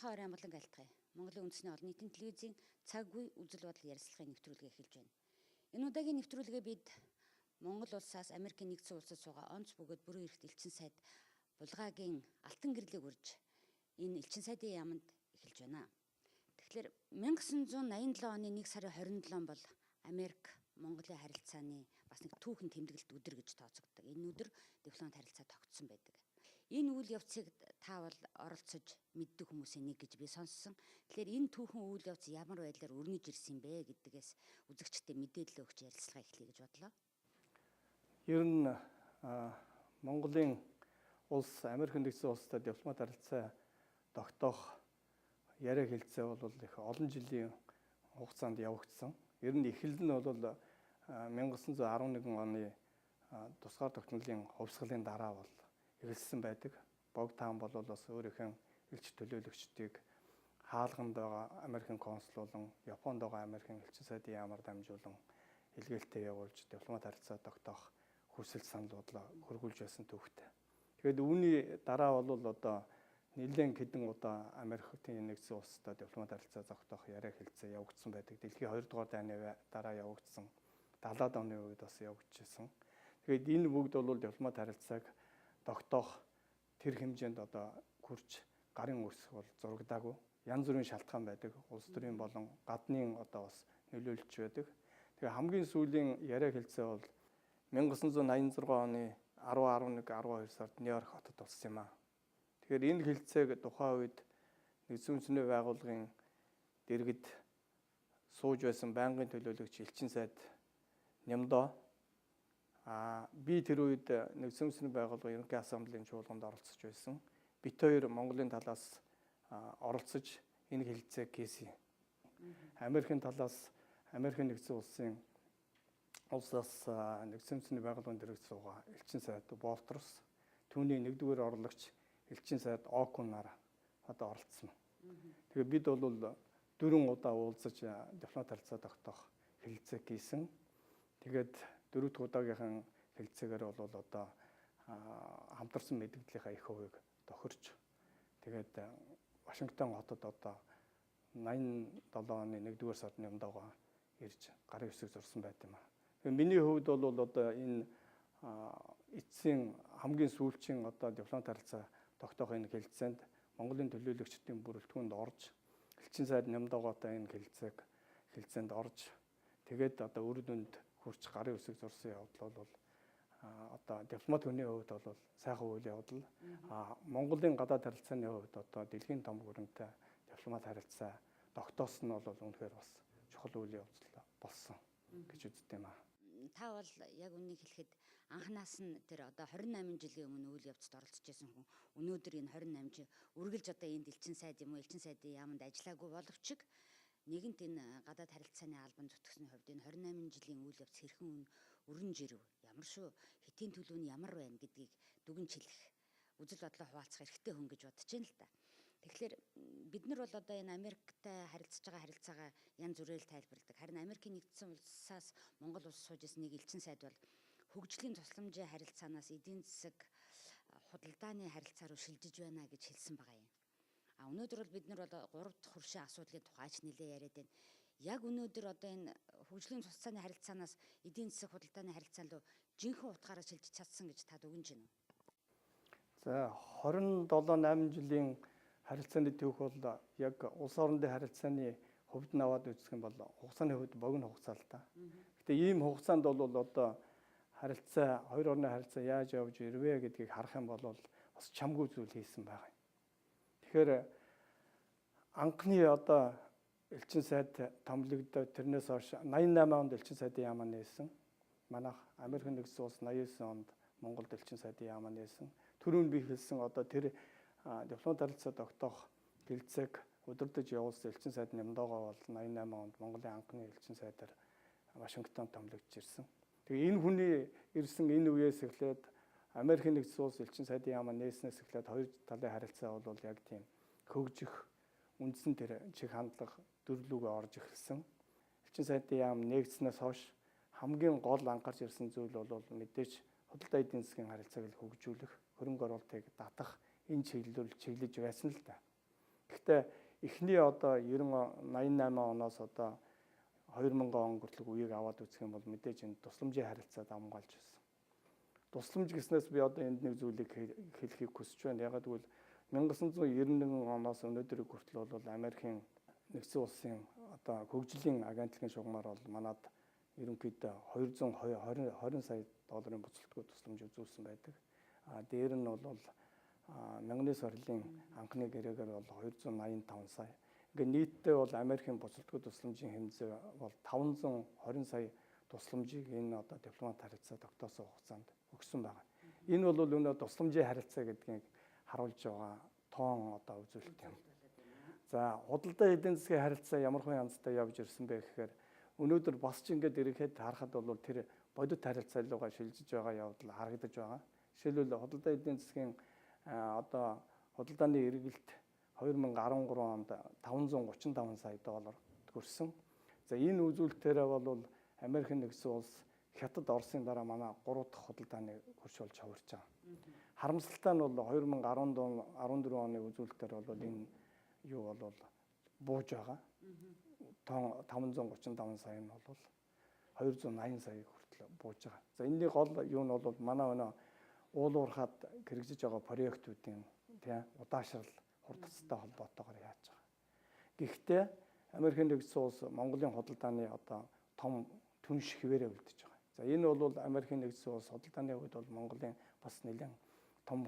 Манайхан орон амгалан алтгая. Монголын үндэсний олон нийтийн телевизийн цаг үе үзэл бодол ярилцлагын нэвтрүүлгээ эхэлж байна. Энэ удаагийн нэвтрүүлгээ бид Монгол улсаас Америкийн нэгдсэн улсад суугаа онц бөгөөд бүрэн эрхт элчин сайд Булгаагийн алтан гэрлийг үрж энэ элчин сайдын яамд эхэлж байна. Тэгэхээр 1987 оны 1 сарын 27 бол Америк Монголын харилцааны бас нэг түүхэн тэмдэглэлт өдөр гэж тооцогддог. Энэ өдөр дипломат харилцаа тогтсон байдаг. Энэ үйл явцыг та бол оролцож мэддэг хүмүүсийн нэг гэж би сонссон. Тэгэхээр энэ түүхэн үйл явц ямар байдлаар өрнөж ирсэн бэ гэдгээс үзэгчдэд мэдээлэл өгч ярилцлага эхлэе гэж бодлоо. Ер нь Монголын улс Америк нэгдсэн улстай дипломат харилцаа тогтоох яриа хэлцээ бол их олон жилийн хугацаанд явагдсан. Ер нь эхлэл нь бол 1911 оны тусгаар тогтнолын хувьсгалын дараа бол эхэлсэн байдаг. Бог таан бол бас өөрийнхөө элч төлөөлөгчдийг хаалганд байгаа Америкийн консул болон Японд байгаа Америкийн элчин сайдын яамаар дамжуулан илгээлтээ явуулж дипломат харилцаа тогтоох хүсэл санал бодлоо хөргүүлж байсан төвхтэй. Тэгээд үүний дараа бол одоо нэлээд хэдэн удаа Америкийн нэгдсэн улстай дипломат харилцаа тогтоох яриа хэлцээ явагдсан байдаг. Дэлхийн 2 дугаар дайны дараа явагдсан. 70-аад оны үед бас явагдчихсан. Тэгээд энэ бүгд бол дипломат харилцааг тогтоох тэр хэмжээнд одоо хүрч гарын үсэх бол зурагдаагүй. Янз бүрийн шалтгаан байдаг. Улс төрийн болон гаднын одоо бас нөлөөлж байдаг. Тэгээ хамгийн сүүлийн яриа хэлцээ бол 1986 оны 10, 11, 12 сард Нью-Йорк хотод болсон юм аа. Тэгэхээр энэ хэлцээг тухайн үед нэгдсэн үндэсний байгууллагын дэргэд сууж байсан байнгын төлөөлөгч элчин сайд Нямдоо би тэр үед нэгдсэн үндэсний байгууллагын ерөнхий ассамблеийн чуулганд оролцож байсан. Бид хоёр Монголын талаас оролцож энэ хэлцээг хийсэн. Америкийн талаас Америкийн нэгдсэн улсаас нэгдсэн үндэсний байгууллагын дэргэд суугаа элчин сайд Болторс, түүний нэгдүгээр орлогч элчин сайд Окунаар одоо оролцсон. Тэгээ бид бол 4 удаа уулзаж дипломат харилцаа тогтоох хэлцээг хийсэн. Тэгээд 4 дахь удаагийнхан хэлцээгээр бол одоо хамтарсан мэдээллийнхаа их хувийг тохирч тэгээд Вашингтон хотод одоо 87 оны 1-р сард Нямдоогоо ирж гарын үсэг зурсан байт юм аа. Тэгээд миний хувьд бол одоо энэ эцсийн хамгийн сүүлчийн одоо дипломат харилцаа тогтоох энэ хэлцээнд Монголын төлөөлөгчдийн бүрэлдэхүүнд орж элчин сайд Нямдоогоотой энэ хэлцээнд орж тэгээд одоо үр дүнд хүрч гарын үсэг зурсан явдал бол одоо дипломат хүний хувьд бол сайхан үйл явдал. Монголын гадаад харилцааны хувьд одоо дэлхийн том гүрэнтэй дипломат харилцаа тогтоосон нь бол үнэхээр бас чухал үйл явдал болсон гэж үздэг юм аа. Та бол яг үнийг хэлэхэд анханаас нь тэр одоо 28 жилийн өмнө үйл явцад оролцож байсан хүн өнөөдөр энэ 28 жил үргэлж одоо энд элчин сайд юм уу элчин сайдын яамд ажиллаагүй боловч нэгэнт энэ гадаад харилцааны албан зүтгэсний хувьд энэ 28 жилийн үйл явц хэрхэн өрнөж ирв, ямар шүү, хэтийн төлөв нь ямар байна гэдгийг дүгнж хэлэх, үзэл бодлоо хуваалцах эрхтэй хүн гэж бодож байна л да. Тэгэхээр бид нар бол одоо энэ Америктай харилцаж байгаа харилцаагаа янз бүрээр тайлбарладаг. Харин Америкийн нэгдсэн улсаас Монгол улс сууж ирсэн нэг элчин сайд бол хөгжлийн тусламжийн харилцаанаас эдийн засаг худалдааны харилцаа руу шилжиж байна гэж хэлсэн байгаа юм. Өнөөдөр бол бид нар бол 3 дахь хөршийн асуудлын тухайч нэлээ яриад байна. Яг өнөөдөр одоо энэ хөгжлийн тусламжийн харилцаанаас эдийн засаг худалдааны харилцаа руу жинхэнэ утгаараа шилжиж чадсан гэж та дүгнэж байна уу? За 27-8 жилийн харилцааны түүх бол яг улс орондын харилцааны хувьд нь аваад үзэх юм бол хугацааны хувьд богино хугацаа л та. Гэтэ ийм хугацаанд бол одоо харилцаа хоёр орны харилцаа яаж явж ирвэ гэдгийг харах юм бол бас чамгүй зүйл хийсэн байгаа. Тэгэхээр анхны одоо элчин сайд томлогдоод тэрнээс хойш 88 онд элчин сайдын яамаа нээсэн. Манайх Америкийн нэгдсэн улс 89 онд Монголд элчин сайдын яамаа нээсэн. Түрүүн би хэлсэн одоо тэр дипломат харилцаа тогтоох хэлцээг удирдах явуулсан элчин сайд Нямдоогоо бол 88 онд Монголын анхны элчин сайдаар Вашингтон томлогдож ирсэн. Тэгээ энэ хүний ирсэн энэ үеэс эхлээд Америкийн нэгдсэн улс элчин сайдын яамаа нээснээс эхлээд хоёр талын харилцаа бол яг тийм хөгжих үндсэн тэр чиг хандлага төрлөөгөө орж эхэлсэн. Элчин сайдын яам нээгдснээс хойш хамгийн гол анхаарч ирсэн зүйл бол мэдээж худалдаа эдийн засгийн харилцааг хөгжүүлэх, хөрөнгө оруулалтыг татах энэ чиглэлд чиглэж байсан л да. Гэхдээ эхний одоо 88 оноос одоо 2000 он хүртэлх үеийг аваад үзэх юм бол мэдээж энэ тусламжийн харилцаа давмгаалж байсан. Тусламж гэснээс би одоо энд нэг зүйлийг хэлхийг хүсэж байна. Ягаад гэвэл 1991 оноос өнөөдрийг хүртэл бол Америкийн нэгдсэн улсын одоо хөгжлийн агентлагийн шугамар бол манад ерөнхийдөө 220 сая долларын буцалтгүй тусламж үзүүлсэн байдаг. Дээр нь бол мянганы сорилын анхны гэрээгээр бол 285 сая. Ингээ нийтдээ бол Америкийн буцалтгүй тусламжийн хэмжээ бол 520 сая тусламжийг энэ одоо дипломат харилцаа тогтоосон хугацаанд өгсөн байна. Энэ бол өнөө тусламжийн харилцаа гэдгийг харуулж байгаа тоон одоо үзүүлэлт юм. За худалдаа эдийн засгийн харилцаа ямар хүн янзтай явж ирсэн бэ гэхээр өнөөдөр бас ч ингээд ирэхэд харахад бол тэр бодит харилцаа руугаа шилжиж байгаа явдал харагдаж байгаа. Жишээлбэл худалдаа эдийн засгийн одоо худалдааны эргэлт 2013 онд 535 сая доллар хүрсэн. За энэ үзүүлэлтээрээ бол Америк нэгдсэн улс Хятад, Оросын дараа манай 3 дахь худалдааны хөрш болж хувирч байгаа. Харамсалтай нь бол 2014 оны үзүүлэлтээр бол энэ юу бол бууж байгаа. 535 сая нь бол 280 сая хүртэл бууж байгаа. За энэний гол юу нь бол манай өнөө уулуурхад хэрэгжиж байгаа проектуудын удаашрал хурдцтай холбоотойгоор яаж байгаа. Гэхдээ Америк нэгдсэн улс Монголын худалдааны одоо том түнш хിവэрэ үлдэж байгаа. За энэ бол Америк нэгдсэн улс худалдааны хувьд бол Монголын бас нэлээд том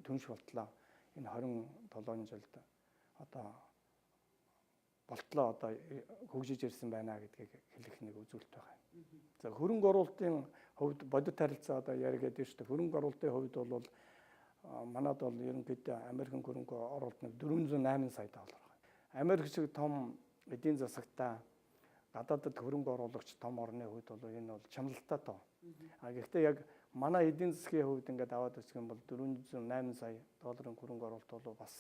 түнш болтлоо. Энэ 27 жилд одоо болтлоо одоо хөгжиж ирсэн байна гэдгийг хэлэх нэг үзүүлэлт байгаа. За хөрөнгө оруулалтын хувьд бодит харилцаа одоо яриад байна шүү дээ. Хөрөнгө оруулалтын хувьд бол манад бол ерөнхийдөө Америкийн хөрөнгө оруулалт нэг 408 сая доллар байна. Америк шиг том эдийн засагтай гадаадд хөрөнгө оруулагч том орны хувьд бол энэ бол чамлалтай тоо. Гэхдээ яг манай эдийн засгийн хувьд ингээд аваад үзэх юм бол 408 сая долларын хөрөнгө оруулалт бол бас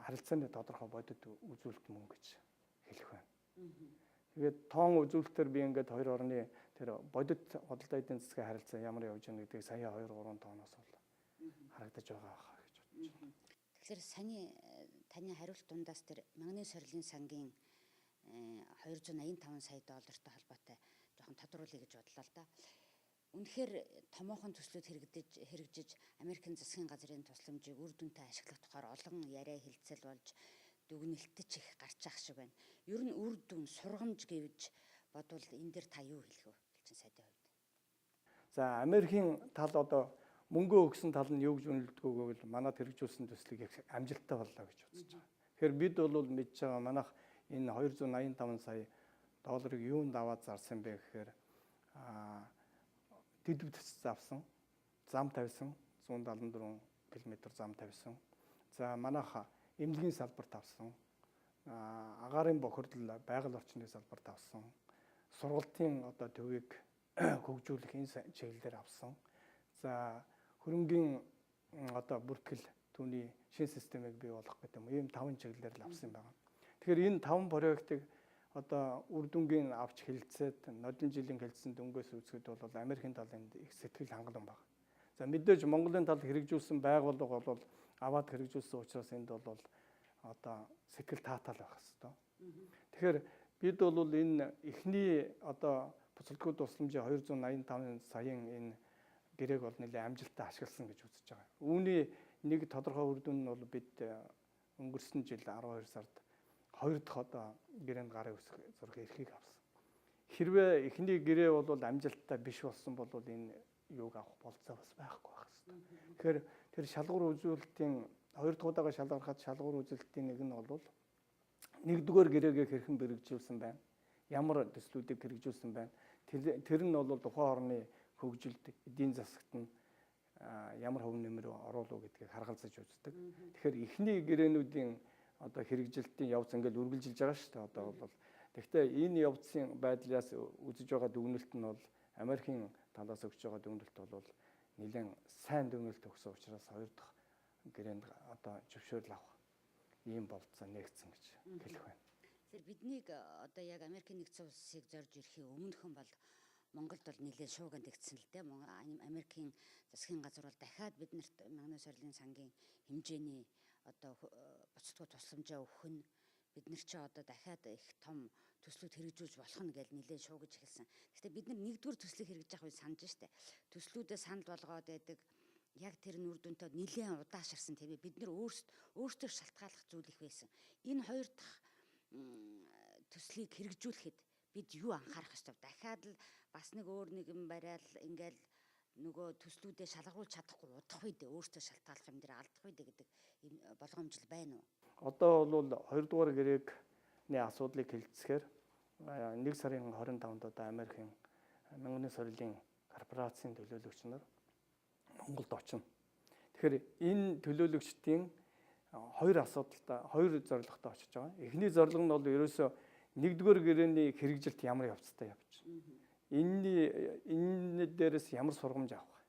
харилцааны тодорхой бодит үзүүлэлт мөн гэж хэлэх байна. Тэгээд тоон үзүүлэлтээр би ингээд хоёр орны тэр бодит худалдаа эдийн засгийн харилцаа ямар явж байгаа гэдгийг сая 2-3 тооноос бол харагдаж байгаа гэж бодож байна. Тэгэхээр таны хариулт дундаас тэр мянганы сорилын сангийн 285 сая доллартай холбоотой жоохон тодруулъя гэж бодлоо л да. Үнэхээр томоохон төслүүд хэрэгжиж Америкийн засгийн газрын тусламжийг үр дүнтэй ашиглах тухаар олон яриа хэлцэл болж дүгнэлтэж их гарч ах шиг байна. Ер нь үр дүн сургамж гэвж бодвол энэ дээр та юу хэлэх вэ? Элчин сайдын хувьд. За Америкийн тал одоо мөнгө өгсөн тал нь юу гэж үнэлдэг вэ гэвэл манад хэрэгжүүлсэн төслийг их амжилттай боллоо гэж үзэж байгаа. Тэгэхээр бид бол мэдж байгаа манайх энэ 285 сая долларыг юунд аваад зарсан бэ гэхээр дэд бүтц завсан, зам тавьсан, 174 км зам тавьсан. За манайх эмнэлгийн салбарт авсан. Агаарын бохирдол байгаль орчны салбарт авсан. Сургалтын одоо төвийг хөгжүүлэх энэ чиглэлээр авсан. За хөрөнгийн одоо бүртгэл түүний шин системийг бий болгох гэдэг юм. Ийм 5 чиглэлээр л авсан байгаа. Тэгэхээр энэ 5 проектыг одоо үр дүнгийн авч хэлэлцээд нодон жилийн хэлэлцсэн дөнгөөс үзэхэд бол Америкийн талын их сэтгэл хангалуун байна. За мэдээж Монголын тал хэрэгжүүлсэн байгууллага бол аваад хэрэгжүүлсэн учраас энд бол одоо сэтгэл таатал байх хэвээр. Тэгэхээр бид бол энэ эхний одоо буцалтгүй тусламжийн 285 саяын энэ гэрээг бол нэлээд амжилттай ашигласан гэж үзэж байгаа. Үүний нэг тодорхой үр дүн нь бол бид өнгөрсөн жил 12 сард 2 дахь одоо гэрээнд гарын үсэг зураг эрхийг авсан. Хэрвээ эхний гэрээ бол амжилттай биш болсон бол энэ юуг авах болцоо бас байхгүй байх хэвээр. Тэгэхээр тэр шалгуур үзүүлэлтийн 2 дахь удаага шалгархад шалгуур үзүүлэлтийн нэг нь бол нэгдүгээр гэрээгээ хэрхэн бэрэгжүүлсэн байна. Ямар төслүүдийг хэрэгжүүлсэн байна. Тэр нь бол тухайн орны хөгжилд эдийн засагт нь ямар хөв нэмэр оруулах гэдгийг харгалзаж үздэг. Тэгэхээр эхний гэрээнүүдийн одоо хэрэгжилтийн явц ингээл үргэлжилж байгаа шүү дээ. Одоо бол гэхдээ энэ явцын байдлаас үзэж байгаа дүгнэлт нь бол Америкийн талаас өгч байгаа дүгнэлт бол нэлээд сайн дүгнэлт өгсөн учраас 2 дахь гэрээнд одоо зөвшөөрөл авах ийм болцоо нэгдсэн гэж хэлэх байна. Тэгэхээр биднийг одоо яг Америкийн нэгдсэн улсыг зорж ирэхийн өмнөхөн бол Монголд бол нэлээд шуугиан тэгсэн л дээ. Америкийн засгийн газар бол дахиад биднэрт мянганы сорилын сангийн хэмжээний одоо буцалтгүй тусламжаа өгөх нь бид нар чи одоо дахиад их том төслүүд хэрэгжүүлж болох нь гэж нэлээд шуугиж эхэлсэн. Гэхдээ бид нар нэгдүгээр төслийг хэрэгжиж явах үед санаж штэ. Төслүүдэд санал болгоод байдаг. Яг тэр нүр дүнтэй нэлээд удаашарсан тийм ээ. Бид нар өөрсдөө шалтгааллах зүйл их байсан. Энэ хоёр дахь төслийг хэрэгжүүлэхэд бид юу анхаарах ёстой вэ? Дахиад л бас нэг өөр нэгэн барайл ингээл нөгөө төслүүдэд шалгаруулж чадахгүй удах үед өөртөө шалтгааллах юм дээр алдах үед гэдэг болгоомжл байна уу? Одоо бол 2 дугаар гэрээний асуудлыг хэлцгээр 1 сарын 25-нд одоо Америкийн мянган сорилын корпорацийн төлөөлөгч нар Монголд очино. Тэгэхээр энэ төлөөлөгчдийн хоёр асуудалтай, хоёр зорилготой очиж байгаа. Эхний зорилго нь бол ерөөсөө 1-р гэрээний хэрэгжилт ямар явцтай явж байна. Энэ дээрээс ямар сургамж авах.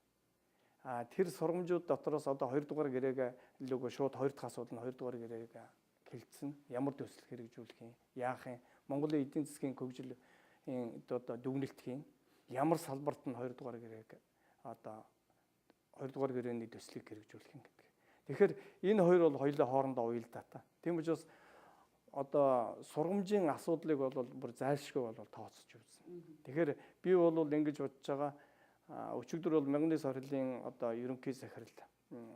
Тэр сургамжууд дотроос одоо 2 дугаар гэрээгээ лөгөө шууд 2 дахь асуудал нь 2 дугаар гэрээг хэлсэн. Ямар төсөл хэрэгжүүлэх юм, яах юм, Монголын эдийн засгийн хөгжлийн одоо дүгнэлт хийн. Ямар салбарт нь 2 дугаар гэрээг одоо 2 дугаар гэрээний төслийг хэрэгжүүлэх юм гэдэг. Тэгэхээр энэ хоёр бол хоёулаа хоорондоо уялдаатай. Тийм учраас одоо сургамжийн асуудлыг бол бүр зайлшгүй бол тооцож үзсэн. Тэгэхээр би бол ингэж бодож байгаа. Өчигдөр бол мянган сорилын одоо ерөнхий захирал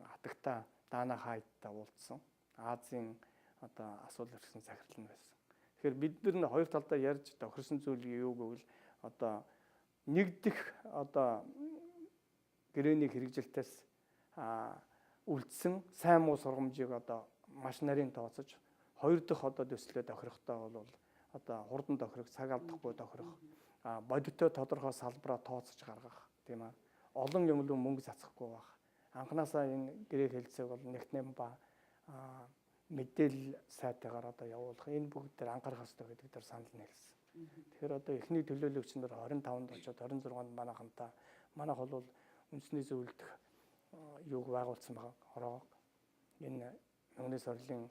хатагта Дана Хайттай уулзсан. Азийн одоо асуудал эрхсэн захирал нь байсан. Тэгэхээр бид нар хоёр талдаа ярьж тохирсон зүйл юу гэвэл одоо нэгдэх одоо гэрээний хэрэгжилтээс үлдсэн сайн муу сургамжийг одоо маш нарийн тооцож хоёр дахь одоо төслөө тохирохтой бол одоо хурдан тохирох, цаг алдахгүй тохирох, бодиттой тодорхой салбараа тооцож гаргах тийм аа. Олон юм руу мөнгө цацахгүй байх. Анханасаа энэ гэрээ хэлцээг бол нэгтнэм ба мэдээлэл сайтаагаар одоо явуулах энэ бүгд дээр анхаарах хэрэгтэй гэдэг дээр санал нийлсэн. Тэгэхээр одоо эхний төлөөлөгч нар 25-нд очоод 26-нд манайхантай манайх бол үндэсний зөвлөлдөх юуг байгуулсан байгаа. Хороо энэ мянган сорилын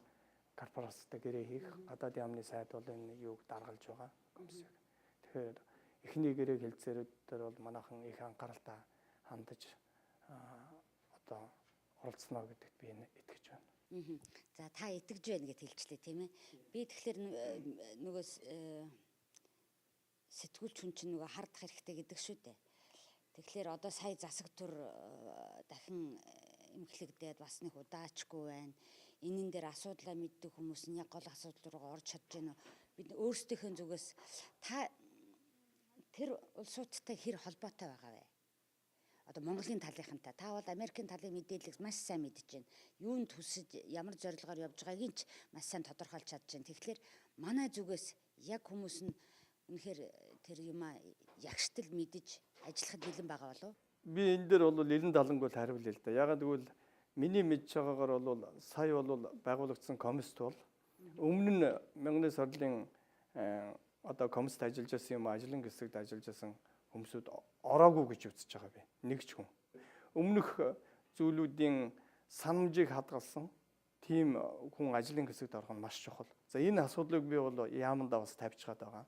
корпорацтай гэрээ хийх гадаадын яамны сайд бол энэ юуг даргалж байгаа комиссийг. Тэгэхээр эхний гэрээ хэлцээрүүд дээр бол манайхан их анхааралтай хандаж одоо оролцсноо гэдэгт би итгэж байна. За та итгэж байна гэж хэлчлээ тийм ээ. Би тэгэхээр нөгөө сэтгүүлч хүн чинь нөгөө хардах хэрэгтэй гэдэг шүү дээ. Тэгэхээр одоо сая засаг тур дахин эмхлэгдээд бас нэг удаачгүй байна. Энэн дээр асуудлаа мэддэг хүмүүс нь яг гол асуудал руу орж чадж байна. Бид өөрсдийнхөө зүгээс та тэр улсуудтай хэр холбоотой байгаа вэ? Одоо Монголын талынхантай та бол Америкийн талын мэдээллийг маш сайн мэдж байна. Юунд хүсэж ямар зорилгоор явж байгааг нь ч маш сайн тодорхойлж чадж байна. Тэгэхээр манай зүгээс яг хүмүүс нь үнэхээр тэр юмаа ягштал мэдж ажиллахад бэлэн байгаа болов уу? Би энэ дээр бол 90-70 гол хариулъя л да. Ягаад гэвэл миний мэдж байгаагаар бол сая бол байгуулагдсан комист бол өмнө нь мянган сорилын одоо комист ажиллаж байсан юм ажлын хэсэгт ажиллаж байсан хүмүүсүүд ороогүй гэж үзэж байгаа би. Нэг ч хүн. Өмнөх зүйлүүдийн санамжийг хадгалсан тийм хүн ажлын хэсэгт орох нь маш чухал. За энэ асуудлыг би бол яамандаа бас тавьчихад байгаа.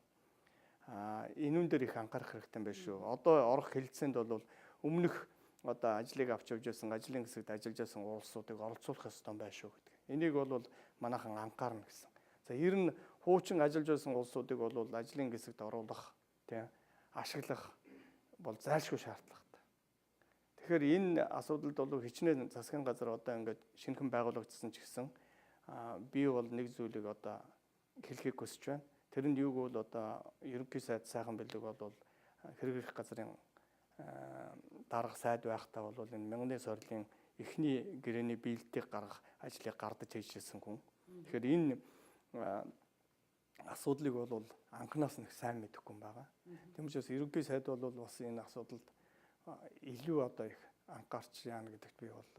Энүүн дээр их анхаарах хэрэгтэй байх шүү. Одоо орох хэлцээнд бол өмнөх одоо ажлыг авч явж байсан ажлын хэсэгт ажиллаж байсан улсуудыг оролцуулах ёстой байх шүү гэдэг. Энийг бол манайхан анхаарна гэсэн. За ер нь хуучин ажиллаж байсан улсуудыг бол ажлын хэсэгт оруулах, тийм ашиглах бол зайлшгүй шаардлагатай. Тэгэхээр энэ асуудалд бол хичнээн засгийн газар одоо ингээд шинэхэн байгуулагдсан ч гэсэн би бол нэг зүйлийг одоо хэлхийг хүсэж байна. Тэрэнд юуг бол одоо ерөнхий сайд сайхан бэлэг бол хэрэглэх газрын дарга сайд байхдаа бол энэ мянган сорилын эхний гэрээний биелэлтийг гаргах ажлыг гардаж хийжсэн хүн. Тэгэхээр энэ асуудлыг бол анханаас нь сайн мэдэхгүй юм байгаа. Тийм учраас ерөнхий сайд бол бас энэ асуудалд илүү одоо их анхаарч яана гэдэгт би бол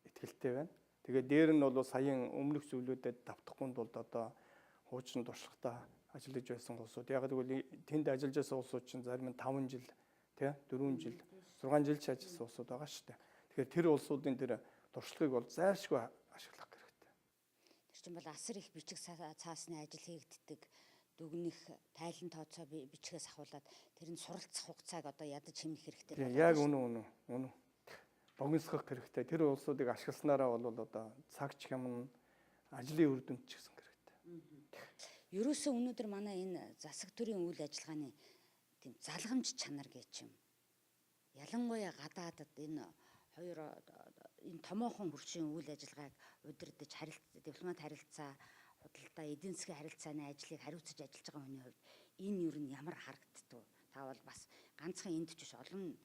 итгэлтэй байна. Тэгээд дээр нь бол саяын өмнөх зүйлүүдэд давтахгүй тулд одоо хуучин туршлагатай ажиллаж байсан улсууд яг гэвэл тэнд ажиллаж байсан улсууд чинь зарим нь 5 жил, тий 4 жил, 6 жил ч ажилласан улсууд байгаа шүү дээ. Тэгэхээр тэр улсуудын тэр туршлагыг бол зайлшгүй ашиглах хэрэгтэй. Тэр чинь бол асар их бичиг цаасны ажил хийгддэг дүгнэх тайлан тооцоо бичгээс ахуулаад тэр нь суралцах хугацааг одоо ядаж хэмнэх хэрэгтэй. Яг үнэн. богиносгох хэрэгтэй. Тэр улсуудыг ашигласнараа бол одоо цагч хямн ажлын үр дүнд ч гэсэн хэрэгтэй. Ерөөсөө өнөөдөр манай энэ засаг төрийн үйл ажиллагааны тийм залгамж чанар гэж юм. Ялангуяа гадаадад энэ томоохон хөршийн үйл ажиллагааг удирдах дипломат харилцаа, худалдаа, эдийн засгийн харилцааны ажлыг хариуцаж ажиллаж байгаа хүний хувьд энэ юу нь ямар харагддаг? Та бол бас ганцхан энд ч биш олон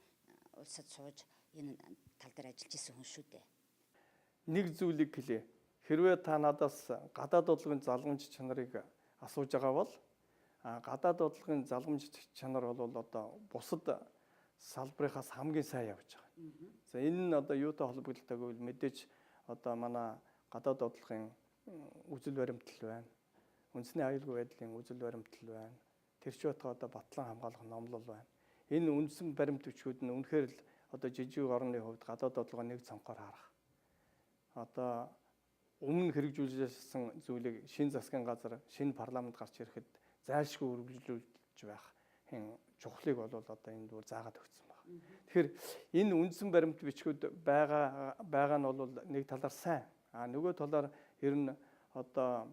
улсад сууж энэ тал дээр ажиллаж исэн хүн шүү дээ. Нэг зүйлийг хэлье. Хэрвээ та надаас гадаад бодлогын залгамж чанарыг асууж байгаа бол гадаад бодлогын залгамж чанар бол одоо бусад салбарынхаас хамгийн сайн явж байгаа. За энэ нь одоо юутай холбогдолтой гэвэл мэдээж одоо манай гадаад бодлогын үзэл баримтлал байна. Үндэсний аюулгүй байдлын үзэл баримтлал байна. Тэрч байтугай одоо батлан хамгаалах номлол байна. Энэ үндсэн баримт бичгүүд нь үнэхээр л одоо жижиг орны хувьд гадаад бодлогоо нэг цонхоор харах. Одоо өмнө хэрэгжүүлсэн зүйлийг шинэ засгийн газар, шинэ парламент гарч ирэхэд зайлшгүй үргэлжлүүлж байх чухлыг бол одоо энд бүр заагаад өгсөн байна. Тэгэхээр энэ үндсэн баримт бичгүүд байгаа нь бол нэг талаар сайн. Нөгөө талаар ер нь одоо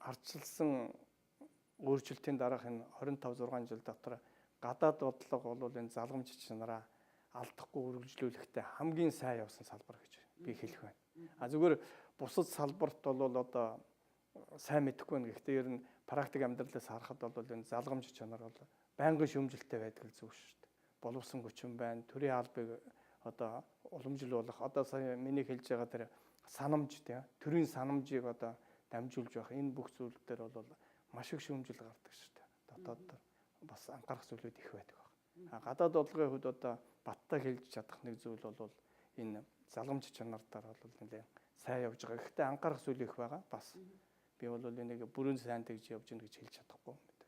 ардчилсан өөрчлөлтийн дараах энэ 25-6 жил дотор гадаад бодлого бол энэ залгамж чанараа алдахгүй үргэлжлүүлэхдээ хамгийн сайн явсан салбар гэж би хэлэх байна. Зүгээр бусад салбарт бол одоо сайн мэдэхгүй байна. Гэхдээ ер нь практик амьдралаас харахад бол энэ залгамж чанар бол байнгын шүүмжлэлтэй байдаг л зүйл шүү дээ. Боловсон хүчин байна. Төрийн албыг одоо уламжлуулах. Одоо сая миний хэлж байгаа тэр санамж тийм төрийн санамжийг одоо дамжуулж байх. Энэ бүх зүйл дээр бол маш их шүүмжил гардаг шүү дээ. Дотоод бас анхаарах зүйлүүд их байдаг байна. Гадаад бодлогын хувьд одоо баттай хэлж чадах нэг зүйл бол энэ залгамж чанартаар бол нэлээд сайн явж байгаа. Гэхдээ анхаарах зүйл их байгаа. Бас би бол энийг бүрэн сайн тэгж явж гин гэж хэлж чадахгүй мэдээж.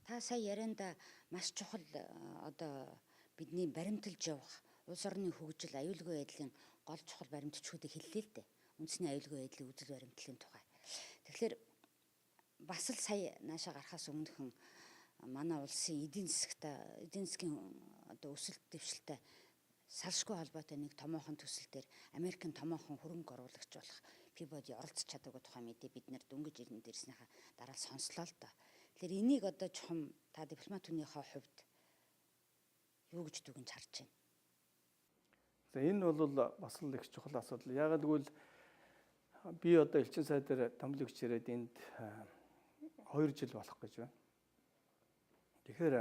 Та сая ярианда маш чухал одоо бидний баримталж явах улс орны хөгжил, аюулгүй байдлын гол чухал баримтчгуудыг хэллээ л дээ. Үндэсний аюулгүй байдлын үзэл баримтлалын тухай. Тэгэхээр бас л сая наашаа гарахаас өмнөхөн манай улсын эдийн засгийн одоо өсөлт дэвшилтэй салшгүй холбоотой нэг томоохон төсөл дээр Америкийн томоохон хөрөнгө оруулагч болох Peabody оролцож чадаагүй тухай мэдээ бид нэр дөнгөж ирнэ дэрснийхаа дараа сонслоо л доо. Тэгэхээр энийг одоо чухам та дипломат хүнийхээ хувьд юу гэж дүгнж харж байна? За энэ бол бас л их чухал асуудал. Яагаад гэвэл би одоо элчин сайд дээр томилогч ирээд энд 2 жил болох гэж байна. Тэгэхээр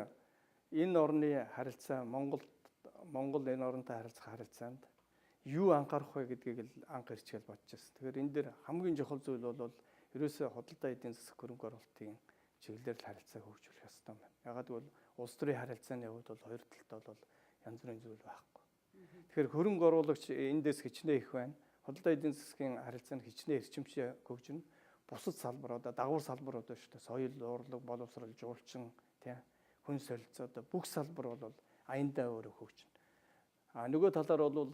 энэ орны харилцаа Монгол энэ оронтой харилцах харилцаанд юу анхаарах вэ гэдгийг л анх ирчгээл бодож байсан. Тэгэхээр энэ дээр хамгийн чухал зүйл бол ерөөсөө худалдаа эдийн засаг хөрөнгө оруулалтын чиглэлээр л харилцаа хөгжүүлэх ёстой байна. Ягаад гэвэл улс төрийн харилцааны хувьд бол хоёр талтай бол янз бүрийн зүйл байхгүй. Тэгэхээр хөрөнгө оруулагч эндээс хичнээн их байна. Худалдаа эдийн засгийн харилцаанд хичнээн эрчимчээ хөгжинэ. Бусад салбар одоо дагвар салбарууд байна шүү дээ. Соёл, урлаг, боловсрол, жуулчин, тийм хүн солилцоо одоо бүх салбар бол аяндаа өөрөө хөгжинэ. Нөгөө талаар бол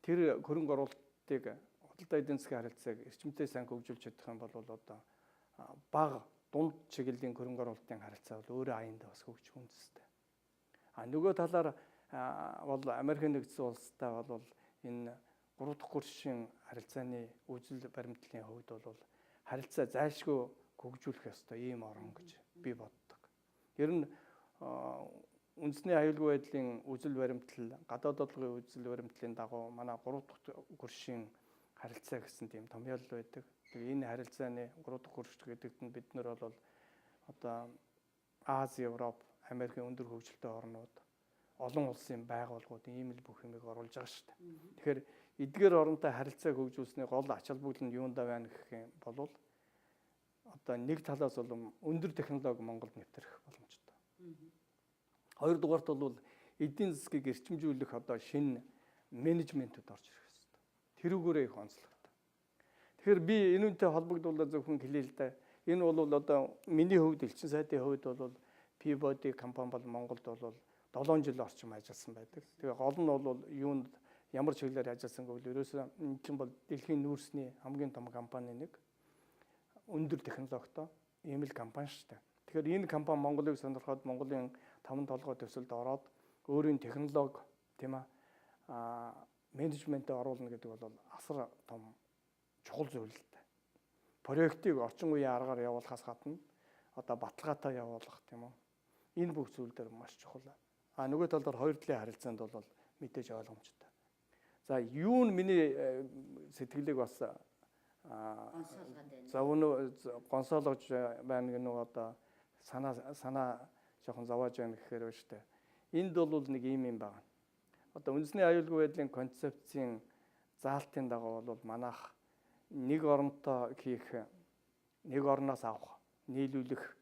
тэр хөрөнгө оруулалтыг худалдаа эдийн засгийн харилцааг эрчимтэй сайн хөгжүүлж чадах юм бол одоо бага дунд чиглэлийн хөрөнгө оруулалтын харилцаа бол өөрөө аяндаа бас хөгжих үндэстэй. Нөгөө талаар бол Америкийн нэгдсэн улстай бол энэ 3 дахь курсын харилцааны үзэл баримтлалын хувьд бол харилцаа зайлшгүй хөгжүүлэх ёстой ийм орн гэж би боддог. Ер нь үндэсний аюулгүй байдлын үзэл баримтлал, гадаад бодлогын үзэл баримтлалын дагуу манай 3 дахь курсын харилцаа гэсэн тийм томьёол байдаг. Тэгээ энэ харилцааны 3 дахь курс гэдэгт нь бид нар бол одоо Ази, Европ, Америкийн өндөр хөгжилтэй орнууд, олон улсын байгууллагууд ийм л бүх юмыг оруулж байгаа шүү дээ. Тэгэхээр эдгээр оронтой харилцаа хөгжүүлсний гол ач холбогдол нь юундаа байна гэх юм бол одоо нэг талаас бол өндөр технологи Монголд нэвтрэх боломжтой. Хоёрдугаарт бол эдийн засгийг эрчимжүүлэх одоо шинэ менежментүүд орж ирэх хэрэгтэй. Тэрүүгээрээ их онцлогтой. Тэгэхээр би энүүнтэй холбогдуулаад зөвхөн хэлээ л да. Энэ бол одоо миний хувьд элчин сайдын хувьд бол Peabody компани бол Монголд бол 7 жил орчим ажилласан байдаг. Тэгээ гол нь бол юунд ямар чиглэлээр ажилласан гэвэл ерөөсөө энэ чинь бол дэлхийн нүүрсний хамгийн том компани нэг өндөр технологитой ийм л компани шүү дээ. Тэгэхээр энэ компани Монголыг сонирхоод Монголын 5 толгой төсөлд ороод өөрийн технологи тийм менежментэд оруулна гэдэг бол асар том чухал зүйл л дээ. Проектыг орчин үеийн аргаар явуулахаас гадна одоо баталгаатай явуулах тийм үү. Энэ бүх зүйл дээр маш чухал. Нөгөө талаар хоёр талын харилцаанд бол мэдээж ойлгомжтой. За юу нь миний сэтгэлийг бас за өнөө гонсоолгож байна гэнэ одоо санаа жоохон зовоож байна гэхээр ба штэ. Энд бол нэг юм байна. Одоо үндэсний аюулгүй байдлын концепцийн заалтын дагуу бол манайх нэг оронтой хийх, нэг орноос авах, нийлүүлэх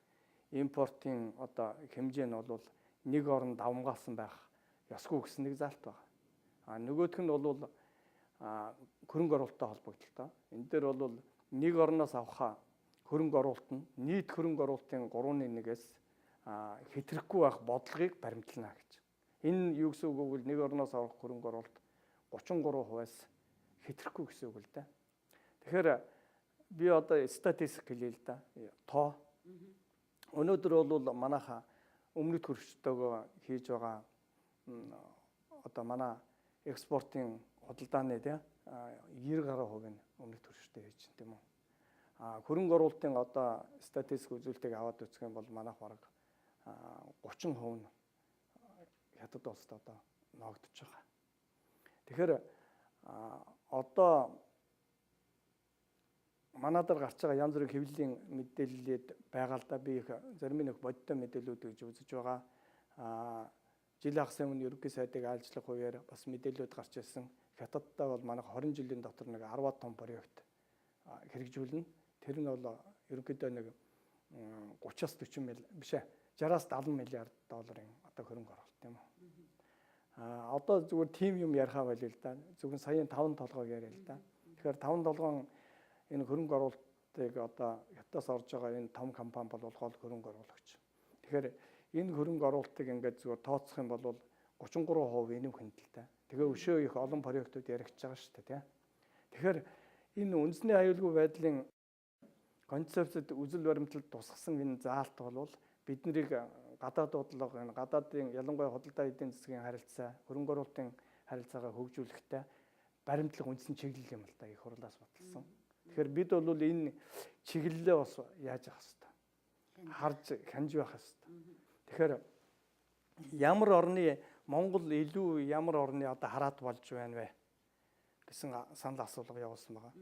импортын одоо хэмжээ нь бол нэг орн давмгаалсан байх ёсгүй гэсэн нэг заалт байна. Нөгөөх нь бол хөрөнгө оруулалттай холбогдолтой. Энэ дээр бол нэг орноос авах хөрөнгө оруулалт нь нийт хөрөнгө оруулалтын 3/1-ээс хэтрэхгүй байх бодлогыг баримтлана гэж. Энэ юу гэсэн үг вэ? Нэг орноос авах хөрөнгө оруулалт 33%-аас хэтрэхгүй гэсэн үг л дээ. Тэгэхээр би одоо статистик хэлье л да. Тоо. Өнөөдөр бол манайха өмнөд хөрчтөөгөө хийж байгаа одоо манай экспортын худалдааны тийм 90% нь өмнөд хөрчтөө хийж байна тийм үү. Хөрөнгө оруулалтын одоо статистик үзүүлэлтийг аваад үзэх юм бол манайх бараг 30% нь хятад улсад одоо ногдож байгаа. Тэгэхээр одоо манайдар гарч байгаа янз бүрийн хэвлэлийн мэдээлэлд байгаа л да би их зарим нэг бодиттой мэдээлүүд гэж үзэж байгаа. Жил хагас өмнө ерөнхий сайдыг айлчлах хувьяар бас мэдээлүүд гарч ирсэн. Хятадтай бол манайх 20 жилийн дотор нэг 10 том проект хэрэгжүүлнэ. Тэр нь бол ерөнхийдөө нэг 30-аас 40 миллиард биш ээ 60-аас 70 миллиард долларын одоо хөрөнгө оруулалт юм уу. Одоо зүгээр тим юм ярихаа байлээ л да. Зөвхөн саяын 5 толгойг яриа л да. Тэгэхээр 5 толгойн энэ хөрөнгө оруулалтыг одоо хятадаас орж байгаа энэ том компани бол гол хөрөнгө оруулагч. Тэгэхээр энэ хөрөнгө оруулалтыг ингээд зүгээр тооцох юм бол 33% энэм хөндлөлтэй. Тэгээ өшөө их олон проектууд яригдж байгаа шүү дээ, тийм. Тэгэхээр энэ үндэсний аюулгүй байдлын концепцэд үзэл баримталд тусгасан энэ заалт бол биднийг гадаад бодлого, энэ гадаадын ялангуяа худалдаа эдийн засгийн харилцаа, хөрөнгө оруулалтын харилцаагаа хөгжүүлэхдээ баримтлах үндсэн чиглэл юм л да их хурлаас баталсан. Тэгэхээр бид бол энэ чиглэлээ бас яаж авах хэвээр харж хянж байх хэвээр. Тэгэхээр ямар орны Монгол илүү ямар орны одоо хараад болж байна вэ гэсэн санал асуулга явуулсан байгаа.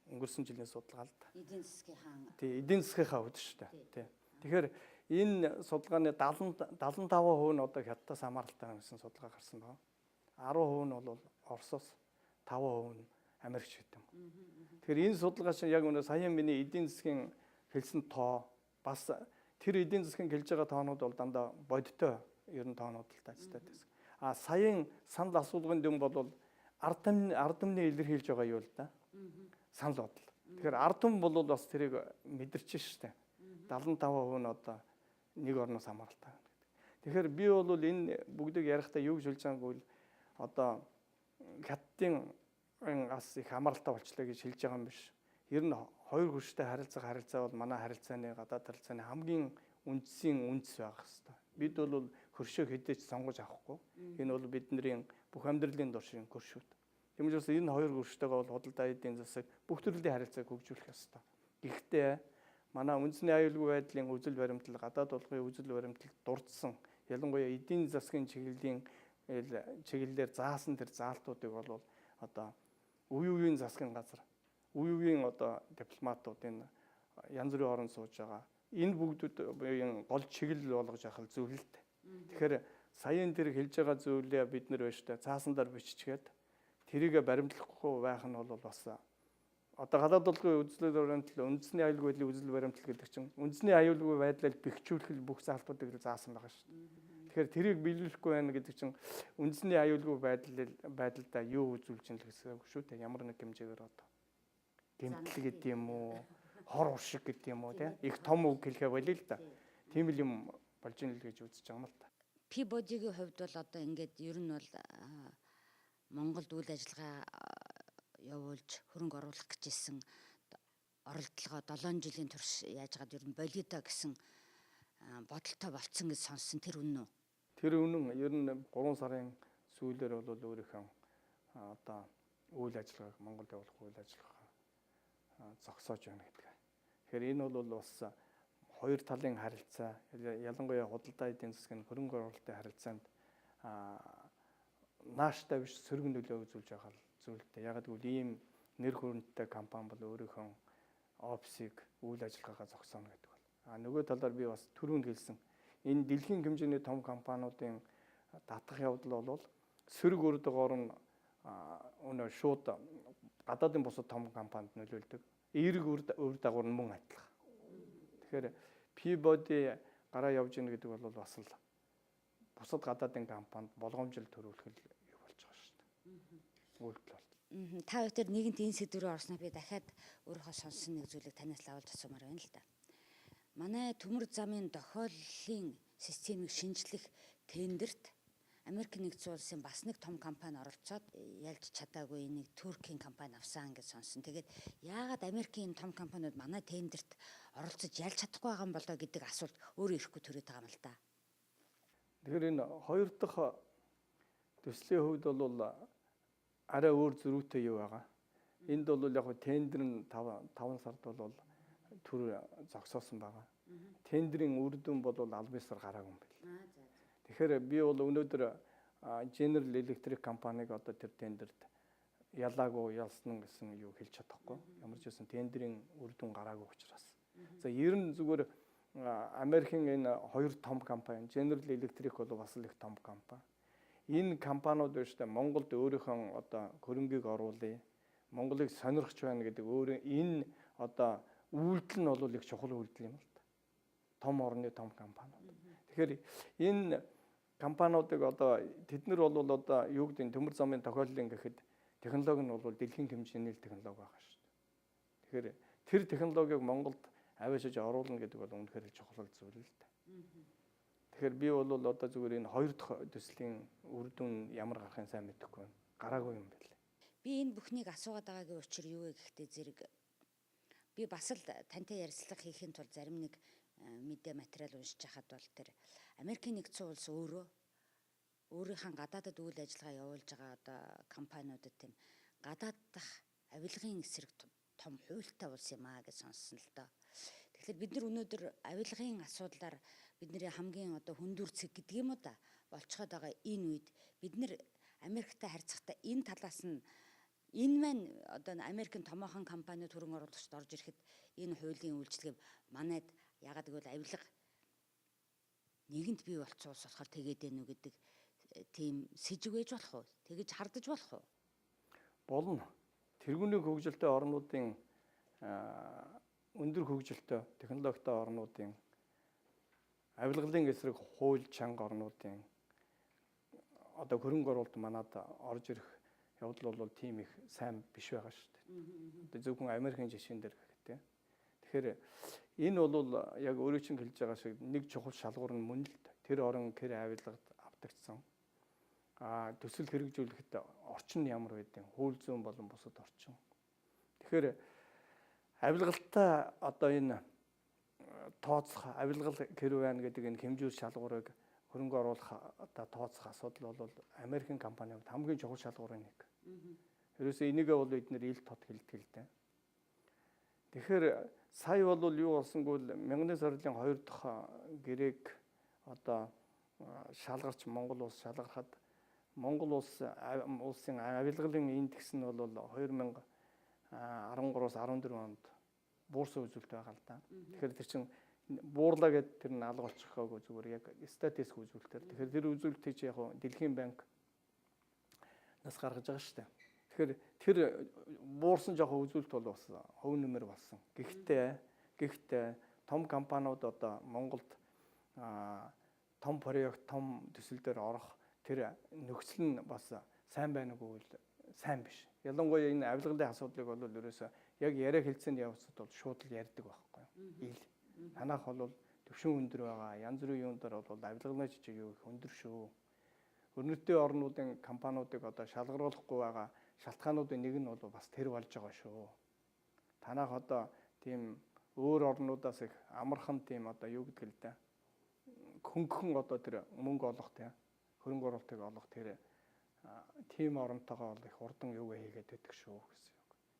Өнгөрсөн жилийн судалгаалд. Эдийн засгийн хаан. Тий, эдийн засгийнхаа хувьд шүү дээ. Тий. Тэгэхээр энэ судалгааны 75% нь одоо хятадаас хамааралтай гэсэн судалгаа гарсан байна. 10% нь бол Оросоос, 5% нь Америкч гэдэг юм. Тэгэхээр энэ судалгаа чинь яг өнөө саяхан миний эдийн засгийн хэлсэн тоо бас тэр эдийн засгийн хэлж байгаа тоонууд бол дандаа бодиттой ер нь тоонууд л таажтай байсан. Саяын санал асуулгын дэм бол ард түмний илэрхийлж байгаа юу л да. Санал бодол. Тэгэхээр ард түмэн бол бас тэрийг мэдэрч штэ. 75% нь одоо нэг орноос хамааралтай. Тэгэхээр би бол энэ бүгдийг ярихдаа юу гэж хэлж байгааг бол одоо хятадын ас их хамааралтай болчлоо гэж хэлж байгаа юм биш. Ер нь хоёр хөрштэй харилцаа бол манай харилцааны гадаад харилцааны хамгийн үндсийн үндэс байх хэвээр. Бид бол хөршөө хэдэж сонгож авахгүй. Энэ бол бидний бүх амьдралын дуршин хөршүүд. Тийм учраас энэ хоёр хөрштэйгээ бол худалдаа эдийн засаг бүх төрлийн харилцааг хөгжүүлэх ёстой. Гэхдээ манай үндэсний аюулгүй байдлын үзэл баримтлал, гадаад болгын үзэл баримтлал дурдсан. Ялангуяа эдийн засгийн чиглэлээр заасан тэр заалтуудыг бол одоо үе үеийн засгийн газар, үе үеийн одоо дипломатууд энэ янз бүрийн орон сууж байгаа. Энэ бүгдийн гол чиглэл болгож ахал зөвлөлт. Тэгэхээр саяын тэр хэлж байгаа зүйлээ бид нэр байж та цаасандаар биччихээд тэрийг баримтлахгүй байх нь бол бас одоо гадаад болгын үзэл баримтлал, үндэсний аюулгүй байдлын үзэл баримтлал гэдэг чинь үндэсний аюулгүй байдлыг бэхжүүлэх бүх заалтуудыг заасан байгаа шүү дээ. Тэгэхээр тэрийг биелүүлэхгүй байна гэдэг чинь үндэсний аюулгүй байдлаа юу үзүүлж ин л гэсэн үг шүү дээ. Ямар нэг хэмжээгээр одоо гэмтэл гэдэг юм уу, хор уршиг гэдэг юм уу тийм их том үг хэлэхэ болио л да. Тийм л юм болж ин л гэж үзэж байгаа юм л да. Peabody-гийн хувьд бол одоо ингээд ер нь бол Монголд үйл ажиллагаа явуулж хөрөнгө оруулах гэжсэн оролдлогоо 7 жилийн турш яаж гад ер нь болиодо гэсэн бодолтой болцсон гэж сонссон тэр үнэн үү? Тэр үнэн ер нь 3 сарын сүүлээр бол өөрийнхөө одоо үйл ажиллагааг Монголд явуулах үйл ажиллагаа зогсоож байна гэдэг. Тэгэхээр энэ бол бас хоёр талын харилцаа, ялангуяа худалдаа эдийн засгийн хөрөнгө оруулалтын харилцаанд нааштай биш сөрөг нөлөө үзүүлж байгаа зүйлтэй. Яг гэвэл ийм нэр хүндтэй компани бол өөрийнхөө офисыг үйл ажиллагаагаа зогсооно гэдэг бол. Нөгөө талаар би бас түрүүнд хэлсэн энэ дэлхийн хэмжээний том компаниудын татах явдал бол сөрөг үр дагавар нь өнөө шууд гадаадын бусад том компанид нөлөөлдөг. Эерэг үр дагавар нь мөн адилхан. Тэгэхээр Peabody гараа явж ийн гэдэг бол бас л бусад гадаадын компанид болгоомжил төрүүлэх юу болж байгаа шүү дээ. Үйлдэл бол. Та бүхэн нэгэнт энэ сэдв рүү орсноо би дахиад өөрийнхөө сонссон нэг зүйлийг танаас авалж асуумаар байна л да. Манай төмөр замын дохиоллын системийг шинжлэх тендерт Америк нэгдсэн улсын бас нэг том компани оролцоод ялж чадаагүй нэг Туркийн компани авсан гэж сонсон. Тэгээд яагаад Америкийн том компаниуд манай тендерт оролцож ялж чадахгүй байгаа юм болоо гэдэг асуулт өөрөө ирэхгүй төрөөд байгаа юм л да. Тэгэхээр энэ хоёр дахь төслийн хувьд бол арай өөр зөрүүтэй юу байгаа. Энд бол яг тендер нь 5 сард бол төр зогсоосон байгаа. Тендерийн үр дүн бол албан ёсоор гараагүй юм байна. Тэгэхээр би бол өнөөдөр General Electric компаниг одоо тэр тендерт ялаагүй ялсан гэсэн юу хэлж чадахгүй. Ямар ч байсан тендерийн үр дүн гараагүй учраас. За ер нь зүгээр Америкийн энэ хоёр том компани General Electric бол бас л их том компани. Энэ компаниуд өөртөө Монголд өөрийнхөө одоо хөрөнгийг оруулъя. Монголыг сонирхож байна гэдэг өөрөө энэ одоо үйлдэл нь бол их чухал үйлдэл юм л та. Том орны том компаниуд. Тэгэхээр энэ компаниудыг одоо тэд нар бол одоо юу гэдэг төмөр замын тохиоллын гэхэд технологи нь бол дэлхийн хэмжээний технологи байгаа шүү дээ. Тэгэхээр тэр технологиг Монголд аваашиж оруулна гэдэг бол үнэхээр чухал зүйл л дээ. Тэгэхээр би бол одоо зүгээр энэ хоёр дахь төслийн үр дүн ямар гарахын сайн мэдэхгүй байна. Гараагүй юм байна. Би энэ бүхнийг асуугаад байгаагийн учир юу вэ гэхдээ зэрэг би бас л тантай ярилцлага хийхин тулд зарим нэг мэдээ материал уншиж хахад бол тэр Америкийн нэгдсэн улс өөрийнхөө гадаадад үйл ажиллагаа явуулж байгаа одоо компаниудад тийм гадаад дахь авилгын эсрэг том хуультай улс юм аа гэж сонссон л доо. Тэгэхээр бид нар өнөөдөр авилгын асуудлаар бидний хамгийн одоо хүндүр цэг гэдэг юм уу да болцоход байгаа энэ үед бид нар Америктай харьцахдаа энэ талаас нь энэ маань одоо Америкийн томоохон компаниуд хөрөнгө оруулагчид орж ирэхэд энэ хуулийн үйлчлэгийг манайд ягаад гэвэл авилга нэгэнт бий болцсон улс болохоор тэгээд байна уу гэдэг тийм сэжиг байж болох уу? Тэгэж хардаж болох уу? Болно. Тэргүүний хөгжилтэй орнуудын өндөр хөгжилтэй технологитой орнуудын авилгалын эсрэг хууль чанга орнуудын одоо хөрөнгө оруулалт манад орж ирэх явдал бол тийм их сайн биш байгаа шүү дээ. Одоо зөвхөн Америкийн жишээн дээр гэхдээ. Тэгэхээр энэ бол яг өөрөө чинь хэлж байгаа шиг нэг чухал шалгуур нь мөн л тэр орон тэр авилгад автагдсан. Төсөл хэрэгжүүлэхэд орчин нь ямар байдیں۔ Хууль зүйн болон бусад орчин. Тэгэхээр авилгалтай одоо энэ тооцох авилгал хэрэг байна гэдэг энэ хэмжүүр шалгуурыг хөрөнгө оруулах одоо тооцох асуудал бол Америкийн компаниуд хамгийн чухал шалгуурын нэг. Ерөөсөө энийгээ бол бид нэр ил тод хэлдэг л дээ. Тэгэхээр сая бол юу болсонгүй л 1000-ны сарын 2 дахь гэрээг одоо шалгарч Монгол улс шалгархад Монгол улсын авилгалын индекс нь бол 2013-аас 14 онд буурсан үзүүлэлт байгаа л да. Тэгэхээр тэр чинь буурлаа гэдэг тэр нь алга болчихоогүй зүгээр яг статистик үзүүлэлтээр. Тэгэхээр тэр үзүүлэлтийг яг Дэлхийн банк нас гаргаж байгаа шүү дээ. Тэгэхээр тэр буурсан жоохон үзүүлэлт бол бас хөв нэмэр болсон. Гэхдээ том компаниуд одоо Монголд том проект, том төсөл дээр орох тэр нөхцөл нь бас сайн байна уу гэвэл сайн биш. Ялангуяа энэ авилгалын асуудлыг бол ерөөсөө яг яриа хэлцээнд явцад бол шууд л ярьдаг байхгүй юу. Танах бол төвшин өндөр байгаа. Янз бүрийн юунд дээр бол авилгалын жижиг юу их өндөр шүү. Өрнөттэй орнуудын компаниудыг одоо шалгаруулахгүй байгаа шалтгаануудын нэг нь бол бас тэр болж байгаа шүү. Танах одоо тийм өөр орнуудаас их амархан тийм одоо юу гэдэг л дээ. Хөнгөн одоо тэр мөнгө олох тийм хөрөнгө оруулалтыг олох тэр тим оронтойгоо бол их урдан юугээ хийгээд байдаг шүү гэсэн үг.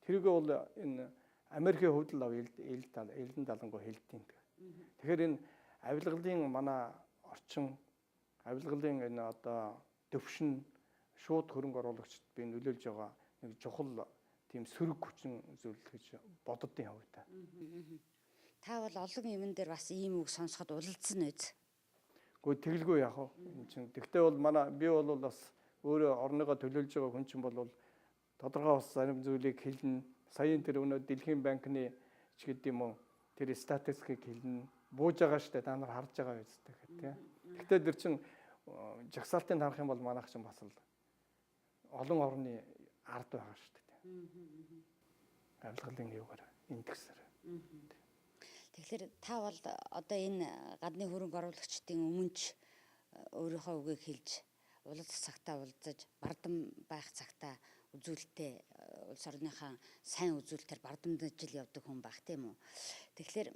Тэргээ бол энэ Америкийн хувьд л элдэн далангуу хэлдэв. Тэгэхээр энэ авилгалын манай орчин, авилгалын энэ одоо төвшин шууд хөрөнгө оруулагчид би нөлөөлж байгаа нэг чухал тийм сөрөг хүчин зүйл гэж боддгийн хувьд. Та бол олон юмн дээр бас ийм үг сонсоход улалдсан үз. Гэхдээ тэгэлгүй яах вэ? Энэ чинь тэгтээ бол би бол бас өөрөө орныгоо төлөөлж байгаа хүн чинь бол тодорхой бас зарим зүйлийг хэлнэ. Саяын тэр өнөө Дэлхийн банкны ч гэдэг юм уу тэр статистикийг хэлнэ. Бууж байгаа штэ та нар харж байгаа биз дээ. Тэгтээ тэр чинь жагсаалтыг харах юм бол манайх чинь бас л олон орны ард байгаа штэ. Авилгалын юугаар энэ тэгсэр. Тэгэхээр та бол одоо энэ гадны хөрөнгө оруулагчдын өмнөч өөрийнхөө үгийг хэлж улс цагтаа уулзаж бардам байх цагтаа үзүүлэлтээ улс орныхаа сайн үзүүлэлтээр бардамдаж ил явдаг хүн байх тийм үү. Тэгэхээр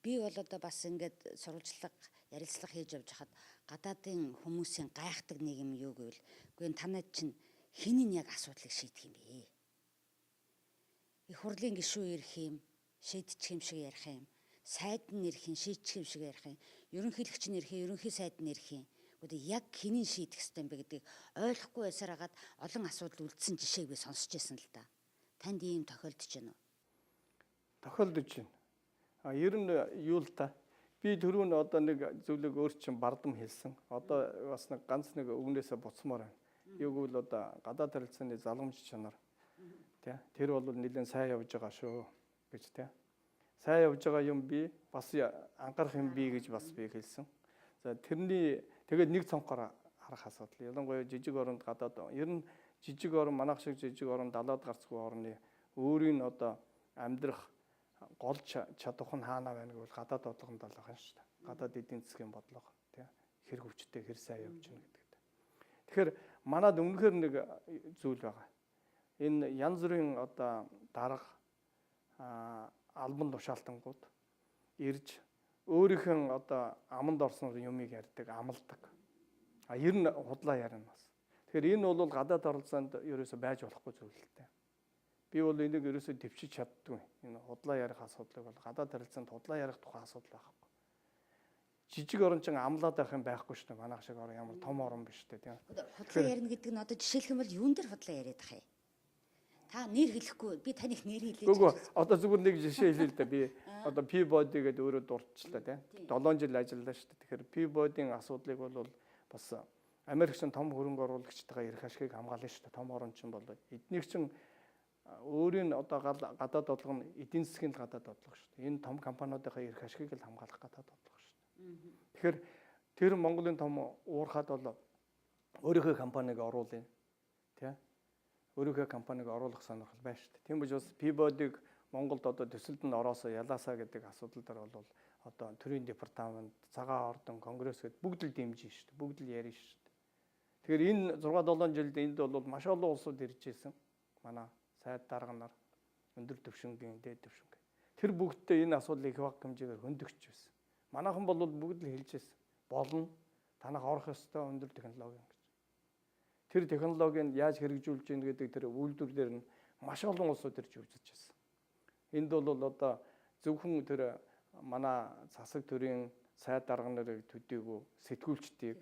би бол одоо бас ингээд сурвалжлага ярилцлага хийж явж хахад гадаадын хүмүүсийн гайхдаг нийгэм юу гэвэл үгүй танад чинь хинийн яг асуудлыг шийдэх юм бэ? Их хурлын гишүүн ирэх юм, шийдчих юм шиг ярих юм. Сайд нь ирэх юм, шийдчих юм шиг ярих юм. Ерөнхийлөгч нь ирэх юм, ерөнхий сайд нь ирэх юм. Гэхдээ яг хинийн шийдэх ёстой юм бэ гэдгийг ойлгохгүй байсаар хагаад олон асуудал үлдсэн жишээг би сонсч байсан л да. Танд ийм тохиолдож байна уу? Тохиолдож байна. Ер нь юу л та. Би түрүүн одоо нэг зүйлийг өөр чинь бардам хэлсэн. Одоо бас нэг ганц нэг үгнээсээ буцмаар байна. Юу гэвэл одоо гадаад харилцааны залгамж чанар тэр бол нэлээд сайн явж байгаа шүү гэж сайн явж байгаа юм би бас анхаарах юм би гэж бас би хэлсэн. За тэрний тэгээд нэг цонхоор харах асуудал. Ялангуяа жижиг оронд гадаад ер нь жижиг орон манайх шиг жижиг орон далаад гарцгүй орны өөрийн одоо амьдрах гол чадвар нь хаана байна гэвэл гадаад бодлогонд л байгаа шүү дээ. Гадаад эдийн засгийн бодлого хэр хүчтэй хэр сайн явж байна гэдэг. Тэгэхээр манад өмнөхөр нэг зүйл байгаа. Энэ янз бүрийн одоо дарга албан тушаалтангууд ирж өөрийнх нь одоо аманд орсон юмыг ярьдаг, амлдаг. Ер нь худлаа ярина бас. Тэгэхээр энэ бол гадаад оролцоонд ерөөсөй байж болохгүй зүйл л дээ. Би бол энийг ерөөсөй төвчиж чаддгүй. Энэ худлаа ярих асуудлыг бол гадаад харилцаанд худлаа ярих тухай асуудал байхгүй. Жижиг орон ч амлаад байх юм байхгүй шүү дээ. Манайх шиг орон ямар том орон биш дээ тийм. Худлаа ярина гэдэг нь одоо жишээлх юм бол юун дээр худлаа яриад ах юм? Та нэр хэлэхгүй би таних нэр хэлээж. Үгүй одоо зүгээр нэг жишээ хэлээ л да. Би одоо P-body гэдэг өөрөө дурдчихлаа тийм. 7 жил ажиллаа шүү дээ. Тэгэхээр P-body-ийн асуудлыг бол бас Америкчин том хөрөнгө оруулагчтайгаа эрх ашигыг хамгаална шүү дээ. Том орон чинь бол эднийх чинь өөрийн одоо гадаад бодлого нь эдийн засгийн гадаад бодлого шүү дээ. Энэ том компаниудынхаа эрх ашигыг л хамгаалах гадаад бодлого шүү дээ. Тэгэхээр тэр Монголын том уурхад бол өөрийнхөө компанийг оруулъя. Тийм. Өөрийнхөө компанийг оруулах сонирхол байна шүү дээ. Тийм учраас P-body-г Монголд одоо төсөлд нь ороосоо ялаасаа гэдэг асуудал дээр бол одоо төрийн департамент, цагаан ордон, конгресс гэдэг бүгд л дэмжин шүү дээ. Бүгд л ярина шүү дээ. Тэгэхээр энэ 6-7 жилд энд бол маш олон улсууд ирж ирсэн. Манай сайд дарга нар өндөр түвшингийн, дээд түвшингийн. Тэр бүгдтэй энэ асуудлыг их баг хэмжээгээр хөндөгч байсан. Манайхан бол бүгд л хэлж байсан. Болно. Танах орох ёстой өндөр технологи гэж. Тэр технологийг яаж хэрэгжүүлж ийн гэдэг тэр үйлдвэрлэлээр нь маш олон улсууд ирж үзэж байсан. Энд бол одоо зөвхөн тэр манай засаг төрийн сайд дарга нарыг төдийгүй сэтгүүлчдийг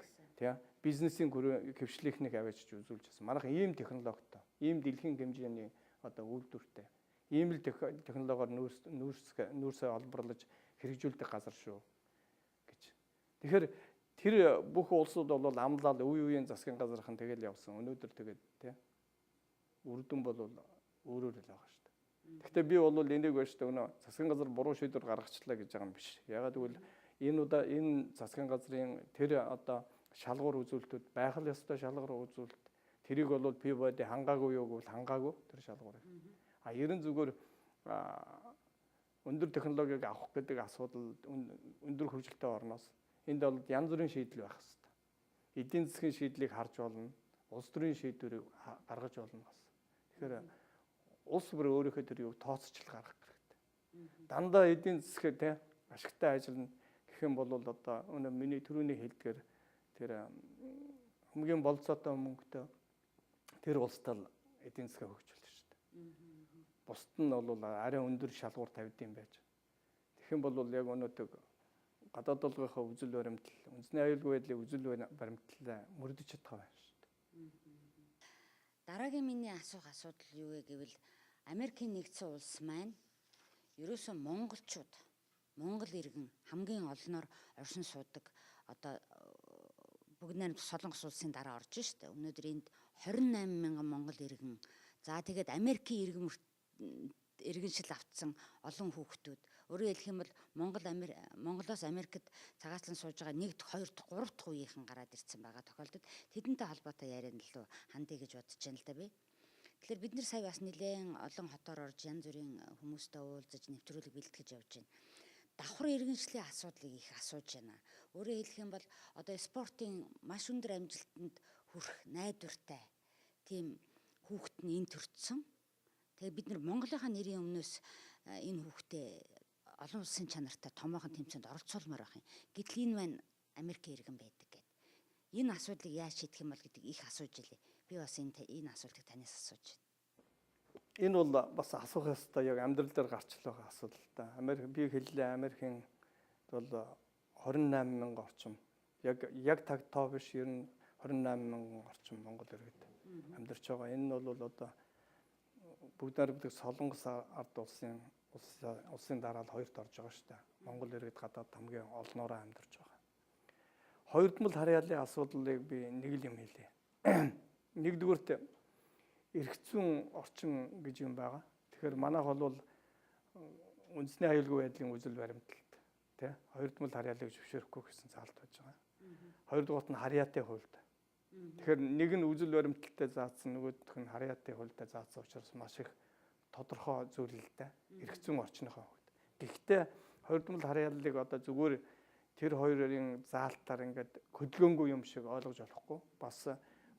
бизнесийн хөвшлийнхнийг аваачиж үзүүлж байсан. Манайх ийм технологитой, ийм дэлхийн хэмжээний одоо үйлдвэртэй, ийм л технологиор нүүрсээ олборлож хэрэгжүүлдэг газар шүү гэж. Тэгэхээр тэр бүх улсууд бол амлал үеийн засгийн газархан тэгэл явсан. Өнөөдөр тэгээд үр дүн бол өөрөөр л байгаа шүү дээ. Гэхдээ би бол энийг байж та өнөө засгийн газар буруу шийдвэр гаргачлаа гэж байгаа юм биш. Ягаад гэвэл энэ засгийн газрын тэр одоо шалгуур үзүүлэлтүүд байх л ёстой шалгуур үзүүлэлт. Тэрийг бол P-body хангаагүй юу гэвэл хангаагүй тэр шалгуурыг. Ерөн зүгээр өндөр технологиг авах гэдэг асуудал өндөр хөгжилтэй орноос энд бол янз бүрийн шийдэл байх хэрэгтэй. Эдийн засгийн шийдлийг харж болно, улс төрийн шийдвэрийг гаргаж болно бас. Тэгэхээр улс бүр өөрийнхөө тэр юг тооцоочл гаргах хэрэгтэй. Дандаа эдийн засгийн ашигтай ажиллана гэх юм бол одоо өнөө миний түрүүний хэлдгээр тэр хамгийн болцоотой мөнгөтэй тэр улстай л эдийн засгаа хөгжүүлнэ шүү дээ. Бусд нь бол арай өндөр шалгуур тавьдсан байж. Тэгэх юм бол яг өнөөдөр гадаад долгийнхаа үзэл баримтлал, үндэсний аюулгүй байдлын үзэл баримтлалаа мөрдөж чадах байна шүү дээ. Дараагийн миний асуудал юу вэ гэвэл Америкийн нэгдсэн улс маань ерөөсөө монголчууд, монгол иргэн хамгийн олноор оршин суудаг одоо бүгд найрамдах Солонгос улсын дараа орж штэ. Өнөөдөр энд 28 мянган монгол иргэн. За тэгээд Америкийн иргэншил автсан олон хүүхдүүд. Өөрөөр хэлэх юм бол Монголоос Америкт цагаачлан сууж байгаа 1, 2, 3 дахь үеийнхэн гараад ирсэн байгаа тохиолдолд тэдэнтэй холбоотой ярианд л хандъя гэж бодож байна л да би. Тэгэхээр бид нар сая бас нэлээд олон хотоор орж янз бүрийн хүмүүстэй уулзаж нэвтрүүлэг бэлтгэж явж байна. Давхар иргэншлийн асуудлыг их асууж байна. Өөрөөр хэлэх юм бол одоо спортын маш өндөр амжилтанд хүрэх найдвартай тийм хүүхэд нь энд төрсөн. Тэгээ бид нар Монголынхаа нэрийн өмнөөс энэ хүүхдээ олон улсын чанартай томоохон тэмцээнд оролцуулмаар байх юм. Гэтэл энэ маань Америкийн иргэн байдаг гэдэг. Энэ асуудлыг яаж шийдэх юм бол гэдэг их асууж илээ. Би бас энэ асуултыг танаас асууж байна. Энэ бол бас асуух ёстой яг амьдрал дээр гарч л байгаа асуудал та. Би хэллээ Америкийн бол 28 мянган орчим. Яг таг тоо биш ер нь 28 мянган орчим монгол иргэд амьдарч байгаа. Энэ нь бол одоо бүгд найрамдах Солонгос ард улсын дараа л хоёрт орж байгаа шүү дээ. Монгол иргэд гадаад хамгийн олноороо амьдарч байгаа. Хоёрдмол харьяаллын асуудлыг би нэг л юм хэлье. Нэгдүгüүрт эрх зүйн орчин гэж юм байгаа. Тэгэхээр манайх бол үндэсний аюулгүй байдлын үзэл баримталд тий хоёрдмол харьяаллыг зөвшөөрөхгүй гэсэн заалт байж байгаа. Хоёрдугаарт нь харьяатын хувьд. Тэгэхээр нэг нь үзэл баримталтай заасан, нөгөөх нь харьяатын хувьдаа заасан учраас маш их тодорхой зүйл л дээ. Эрх зүйн орчныхоо хувьд. Гэхдээ хоёрдмол харьяаллыг одоо зүгээр тэр хоёрын заалтаар ингээд хөдөлгөөнгүй юм шиг ойлгож болохгүй. Бас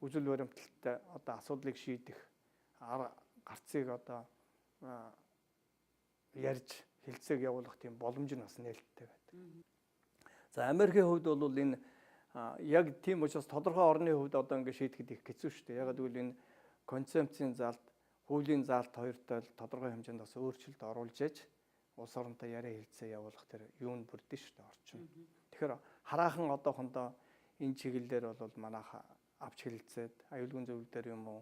үзэл баримталтай одоо асуудлыг шийдэх гарцыг одоо ярьж хэлцээг явуулах тийм боломж нь бас нээлттэй байдаг. За Америкийн хувьд бол энэ яг тийм учраас тодорхой орны хувьд одоо ингээд шийдэхэд их хэцүү шүү дээ. Ягаад гэвэл энэ концепцийн заалт, хуулийн заалт хоёртой л тодорхой хэмжээнд бас өөрчлөлт оруулж яж улс оронтой яриа хэлцээ явуулах тэр юу нь бүрдэн шүү дээ орчин. Тэгэхээр хараахан одоохондоо энэ чиглэлээр бол манайх авч хэлэлцээд аюулгүй зөвлөл дээр юм уу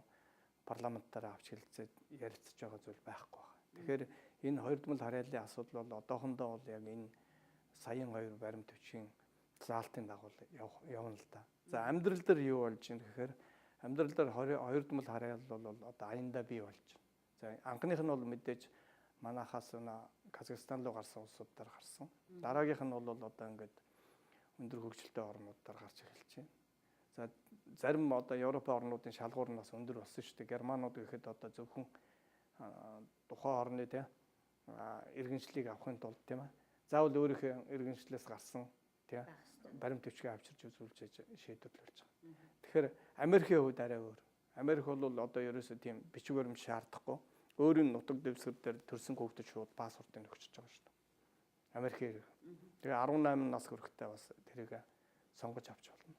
парламентаар авч хэлэлцээд ярилцж байгаа зүйл байхгүй байна. Тэгэхээр энэ хоёрдмол харьяаллын асуудал бол одоохондоо бол яг энэ саяын хоёр баримт хүчийн заалтын дагуу явна л да. За амьдрал дээр юу болж байна гэхээр амьдрал дээр хоёрдмол харьяалал бол одоо аяндаа бий болж байна. За анхных нь бол мэдээж манайхаас Казахстан руу гарсан улсуудаар гарсан. Дараагийнх нь бол одоо ингээд өндөр хөгжилтэй орнуудаар гарч эхэлж байна. За зарим одоо Европын орнуудын шалгуур нь бас өндөр болсон шүү дээ. Германууд гэхэд одоо зөвхөн тухайн орны иргэншлийг авахын тулд тийм ээ. Заавал өөрийнхөө иргэншлээс гарсан тийм баримт хүчгээ авчирч үзүүлж шийдвэрлэж байгаа. Тэгэхээр Америкийн хувьд арай өөр. Америк бол одоо ерөөсөө тийм бичиг баримт шаардахгүй. Өөрийн нутаг дэвсгэр дээр төрсэн хүүхдэд шууд паспортыг өгчөж байгаа шүү дээ. Америкийн. Тэгээ 18 нас хүрэхтэй бас тэрийг сонгож авч болно.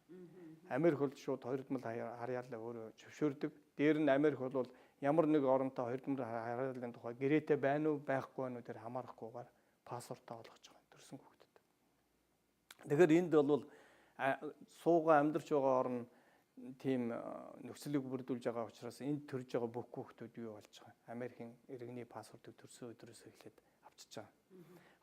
Америк бол шууд хоёрдмол харьяаллаа өөрөө зөвшөөрдөг. Дээр нь Америк бол ямар нэг оронтой хоёрдмол харьяаллын тухай гэрээтэй байна уу байхгүй байна уу тэр хамаарахгүйгээр паспортаа олгож байгаа төрсэн хүүхдэд. Тэгэхээр энд бол суугаа амьдарч байгаа орн тийм нөхцөлийг бүрдүүлж байгаа учраас энд төрж байгаа бүх хүүхдүүд юу болж байгаа. Америкийн иргэний паспортыг төрсөн өдрөөс эхлээд авчиж байгаа.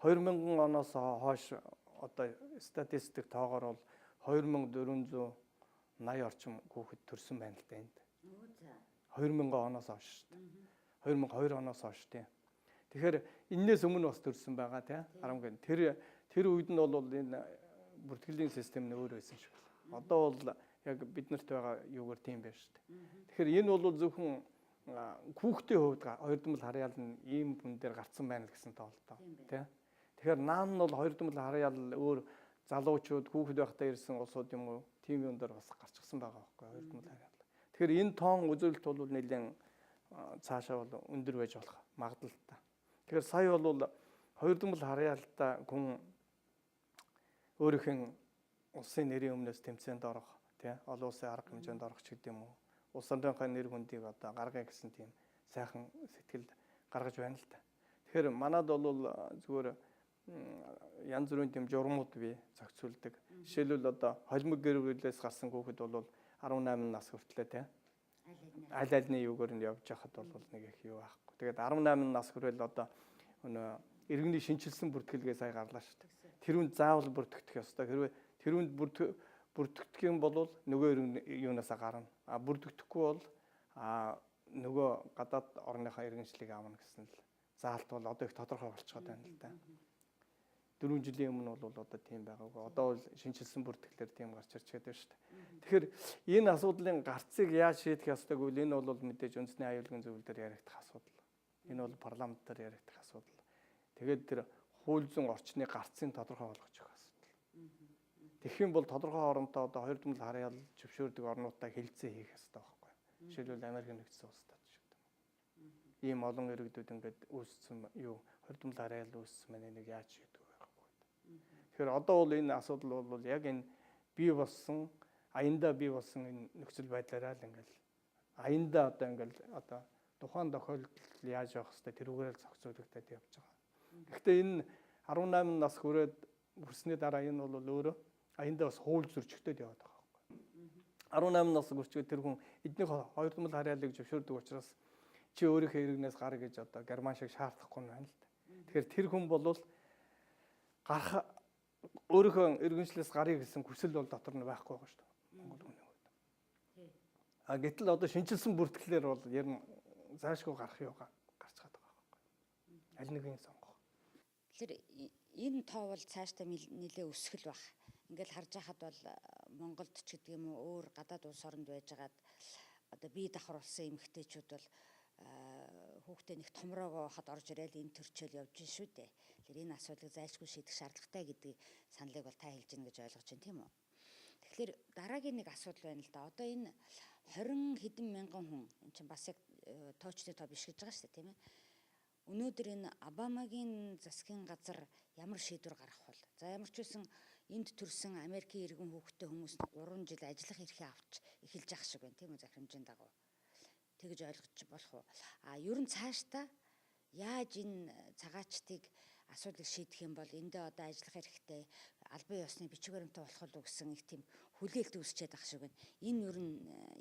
2000 оноос хойш одоо статистик тоогоор бол 2480 орчим хүүхэд төрсэн байна л да энд. 2000 оноос хойш шүү дээ. 2002 оноос хойш тийм. Тэгэхээр энээс өмнө бас төрсэн байгаа тийм. Харамгүй. Тэр үед нь бол энэ бүртгэлийн систем нь өөр байсан шүү. Одоо бол яг биднэрт байгаа юугаар тийм байна шүү дээ. Тэгэхээр энэ бол зөвхөн хүүхдийн хувьд хоёрдмол харьяал нь ийм хүн дээр гарцсан байна л гэсэн тоолтой тийм. Тэгэхээр наан нь бол хоёрдмол харьяал өөр залуучууд хүүхэд байхдаа ирсэн улсууд юм уу тийм юм дээр бас гарчихсан байгаа байхгүй хоёрдмол харьяал. Тэгэхээр энэ тоон үзүүлэлт бол нэлээд цаашаа бол өндөр байж болох магадлалтай. Тэгэхээр сая бол хоёрдмол харьяалтай хүн өөрийнх нь улсын нэрийн өмнөөс тэмцээнд орох, тий олон улсын арга хэмжээнд орох ч гэдэг юм уу. Улс орныхоо нэр хүндийг одоо гаргая гэсэн тийм сайхан сэтгэл гаргаж байна л да. Тэгэхээр манад бол зүгээр янз бүрийн тийм журмууд бий зохицуулдаг. Жишээлбэл одоо холимог гэр бүлээс гарсан хүүхэд бол 18 нас хүртлээ тий аль альны юугаар нь явж байхад бол нэг их юу аахгүй. Тэгээд 18 нас хүрэл одоо өнөө иргэний шинчилсэн бүртгэлгээ сая гарлаа шүү дээ. Тэрүүнд заавал бүртгэх ёстой. Хэрвээ тэрүүнд бүртгэх юм бол нөгөө юунасаа гарна. Бүртгэхгүй бол нөгөө гадаад орныхоо иргэншлийг авна гэсэн л заалт бол одоо их тодорхой болчиход байна л да. 4 жилийн өмнө бол одоо тийм байгаагүй. Одоо бол шинчилсэн бүртгэлээр тийм гарч ирж байгаа шүү дээ. Тэгэхээр энэ асуудлын гарцыг яаж шийдэх ёстойг вэ? Энэ бол мэдээж үндэсний аюулгын зөвлөл дээр яригдах асуудал. Энэ бол парламент дээр яригдах асуудал. Тэгээд тэр хууль зүйн орчны гарцыг тодорхой болгож өгөх асуудал. Тэгэх юм бол тодорхой хоорондоо одоо хоёр дүнлэг харьяал зөвшөөрдөг орнуудтай хэлэлцээ хийх ёстой байхгүй. Жишээлбэл Америк нэгдсэн улсад ч гэдэг юм. Ийм олон иргэдүүд ингээд үүссэн юу хоёр дүнлэг харьяал үүссэн мэн энийг яаж шийдэх вэ байхгүй. Тэгэхээр одоо бол энэ асуудал бол яг энэ бий болсон аяндаа бий болсон энэ нөхцөл байдлаараа л ингээд аяндаа одоо ингээд одоо тухайн тохиолдолд яаж явах хэвээр тэрүүгээр зохицуулагдаад явж байгаа. Гэхдээ энэ 18 нас хүрээд хүрсний дараа энэ бол өөрөө аяндаа бас хууль зөрчигдөд яваад байгаа байхгүй. 18 нас хүрчгээд тэр хүн эднийх хоёр дүнлэг харьяалыг зөвшөөрдөг учраас чи өөрийнхөө иргэнээс гар гэж одоо герман шиг шаардахгүй байна л да. Тэгэхээр тэр хүн бол гарах өөрийнхөө иргэншлээс гарыг гэсэн хүсэл бол дотор нь байхгүй байгаа шүү дээ. Монгол хүний хувьд. Гэтэл одоо шинчилсэн бүртгэлээр бол ер нь заашгүй гарах юугаа гарч байгаа байхгүй. Аль нэгийг сонгох. Тэгэхээр энэ тоо бол цаашдаа нэлээ өсөх л баг. Ингээл харж байхад бол Монголд ч гэдэг юм уу өөр гадаад улс оронд байжгаад одоо бие давхар болсон эмэгтэйчүүд бол хүүхдээ нэг томроогоо хад орж ирэл энэ төрчөөл явж гин шүү дээ. Тэгэхээр энэ асуудлыг зайлшгүй шийдэх шаардлагатай гэдэг саналыг бол та хэлж гин гэж ойлгож байна тийм үү? Тэгэхээр дараагийн нэг асуудал байна л да. Одоо энэ 20 хэдэн мянган хүн энэ чинь бас яг тоочны тоо биш гэж байгаа шүү дээ тийм ээ. Өнөөдөр энэ Обамагийн засгийн газар ямар шийдвэр гаргах вэ? За ямар ч үсэн энд төрсэн Америкийн иргэн хүүхэдтэй хүмүүс 3 жил ажиллах эрхээ авч эхэлж явах шиг байна тийм үү захирамжийн дагуу. Тэгж ойлгож болох уу? Ер нь цаашдаа яаж энэ цагаачтыг асуудлыг шийдэх юм бол эндээ одоо ажиллах эрхтэй албан ёсны бичиг баримттай болох уу гэсэн их тийм хүлээлт үүсчээд ах шиг байна. Энэ ер нь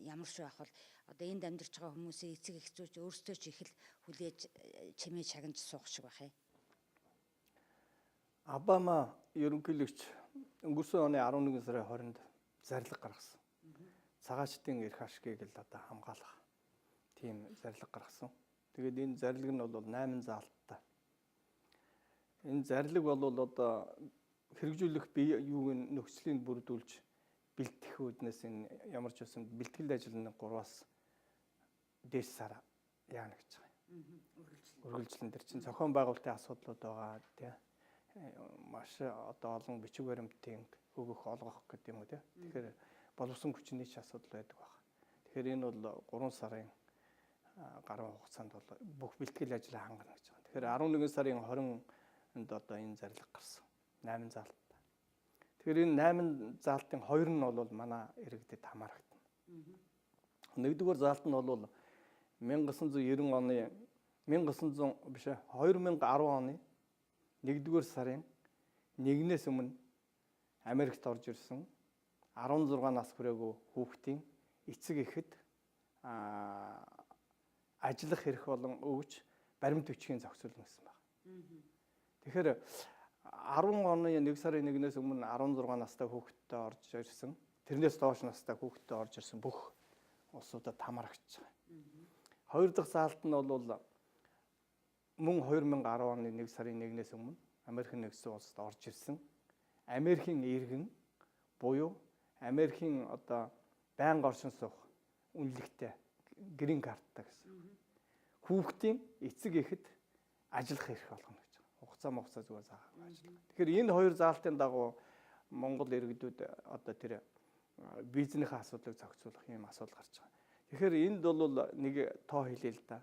ямар шүү ах бол одоо энд амьдарч байгаа хүмүүсийн эцэг эхчүүд өөрсдөө ч их л хүлээж чимээ шагнаж суух шиг байх юм. Обама ерөнхийлөгч өнгөрсөн оны 11 сарын 20-нд зарлиг гаргасан. Цагаачтын эрх ашгийг л одоо хамгаалах тийм зарлиг гаргасан. Тэгээд энэ зарлиг нь бол 8 заалттай. Энэ зарлиг бол одоо хэрэгжүүлэх бие юуг нөхцөлийг бүрдүүлж бэлтгэх үүднээс энэ ямар ч байсан бэлтгэл ажил нь 3-аас дээш сар яана гэж байгаа. Үргэлжлэн дээр чинь зохион байгуулалтын асуудлууд байгаа тийм маш одоо олон бичиг баримтын өгөх олгох гэдэг юм уу тийм. Тэгэхээр боловсон хүчний ч асуудал байдаг байна. Тэгэхээр энэ бол 3 сарын гаруй хугацаанд бол бүх бэлтгэл ажлаа хангана гэж байгаа. Тэгэхээр 11 сарын 20-нд одоо энэ зарлиг гарсан. 8 заалттай. Тэгэхээр энэ 8 заалтын 2 нь бол манай иргэдэд хамаарагдана. Нэгдүгээр заалт нь бол 1990 оны 2010 оны 1-р сарын 1-ээс өмнө Америкт орж ирсэн 16 нас хүрээгүй хүүхдийн эцэг эхэд ажиллах эрх болон өгч баримт бичгийн зохицуулна гэсэн байна. Тэгэхээр 10 оны 1 сарын 1-ээс өмнө 16 настай хүүхэдтэй орж ирсэн, тэрнээс доош настай хүүхэдтэй орж ирсэн бүх улсуудад хамаарч байгаа. Хоёр дахь заалт нь бол мөн 2010 оны 1 сарын 1-ээс өмнө Америк нэгдсэн улсад орж ирсэн Америкийн иргэн буюу Америкийн одоо байнга оршин суух үнэлэгтэй грин карттай гэсэн. Хүүхдийн эцэг эхэд ажиллах эрх болгоно гэж байгаа. Хугацаа зүгээр заах ажиллах. Тэгэхээр энэ хоёр заалтын дагуу Монгол иргэдүүд одоо тэр бизнесийн асуудлыг зохицуулах юм асуудал гарч байгаа. Тэгэхээр энд бол нэг тоо хэлээ л да.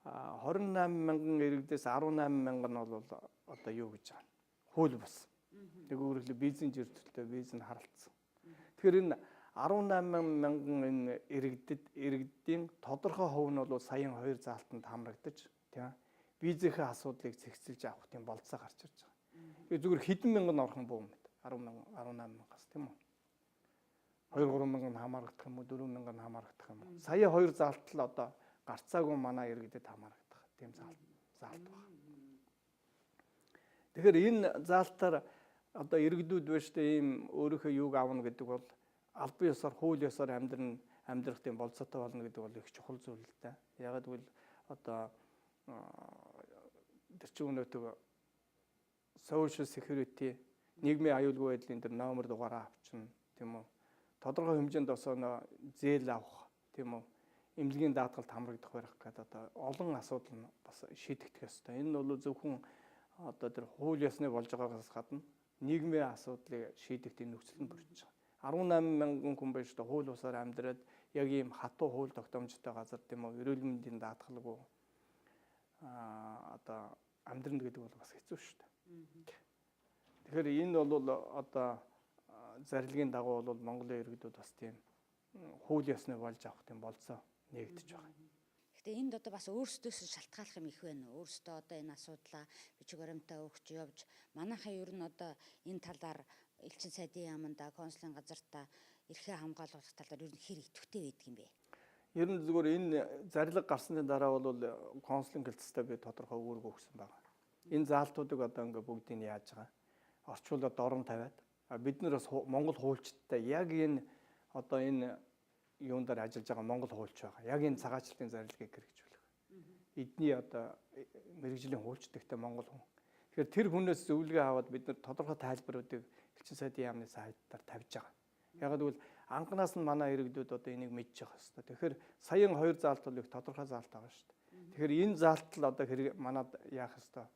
28 мянган иргэдээс 18 мянган нь бол одоо юу гэж байгаа. Хууль бус. Нэг өөрөглөө визийн жирдэлтэй виз нь харалцсан. Тэгэхээр энэ 18 мянган энэ иргэдийн тодорхой хувь нь бол саяын 2 заалтанд хамрагдаж тийм визийнхээ асуудлыг зэгцэлж авах тийм болцоо гарч ирж байгаа. Тэгээ зүгээр хэдэн мянган орхон буу мэд 18 мянгаас тийм үү. 2-3 мянган хамаарагдах юм уу 4 мянган хамаарагдах юм уу. Сая 2 заалт л одоо гарцаагүй манай иргэдэд хамаарагдах тийм заалт байна. Тэгэхээр энэ заалтаар одоо иргэдүүд биш тэ ийм өөрийнхөө юуг авна гэдэг бол албан ёсоор хууль ёсоор амьдрах тийм болцоотой болно гэдэг бол их чухал зүйл л дээ. Ягаад гэвэл одоо тэр чинь өнөөдөр social security нийгмийн аюулгүй байдлын тэр номер дугаараа авчна тийм үү. Тодорхой хэмжээнд бас зээл авах тийм үү. Эмнэлгийн даатгалд хамрагдах байх гэдэг одоо олон асуудал нь бас шийдэгдэх ёстой. Энэ нь бол зөвхөн одоо тэр хууль ёсны болж байгаагаас гадна нийгмийн асуудлыг шийдэх тийм нөхцөл нь бүрдэж байгаа. 18 мянган хүн байж та хууль бусаар амьдраад яг ийм хатуу хууль тогтоомжтой газар тийм үү эрүүл мэндийн даатгалгүй одоо амьдрна гэдэг бол бас хэцүү шүү дээ. Тэгэхээр энэ бол одоо зарилгын дагуу бол Монголын иргэдүүд бас тийм хууль ёсны болж авах тийм болцоо нэгдэж байгаа. Гэхдээ энд одоо бас өөрсдөөс шалтгааллах юм их байна. Өөрсдөө одоо энэ асуудлаа бичиг баримтаа өгч явж манайхаа ер нь одоо энэ талаар элчин сайдын яаманда консулын газартаа эрхээ хамгаалуулах талаар ер нь хэр идэвхтэй байдаг юм бэ? Ер нь зүгээр энэ зарлиг гарсны дараа бол консулын гэлцтэй би тодорхой үүрэг өгсөн байгаа. Энэ заалтуудыг одоо ингээ бүгдийг яаж байгаа орчуулаад дорн тавиад бид нар бас Монгол хуульчдтай яг энэ одоо энэ юун дээр ажиллаж байгаа Монгол хуульч байгаа. Яг энэ цагаачлалын зарилгыг хэрэгжүүлэх. Эдний одоо мэрэгжлийн хуульчдагтай Монгол хүн. Тэгэхээр тэр хүнээс зөвлөгөө аваад бид нар тодорхой тайлбаруудыг элчин сайдын яамны сайтаар тавьж байгаа. Яг гэвэл анханаас нь манай иргэдүүд одоо энийг мэдчих хэвээр. Тэгэхээр саяын 2 заалт бол их тодорхой заалт байгаа шүү дээ. Тэгэхээр энэ заалт л одоо манад яах хэвээр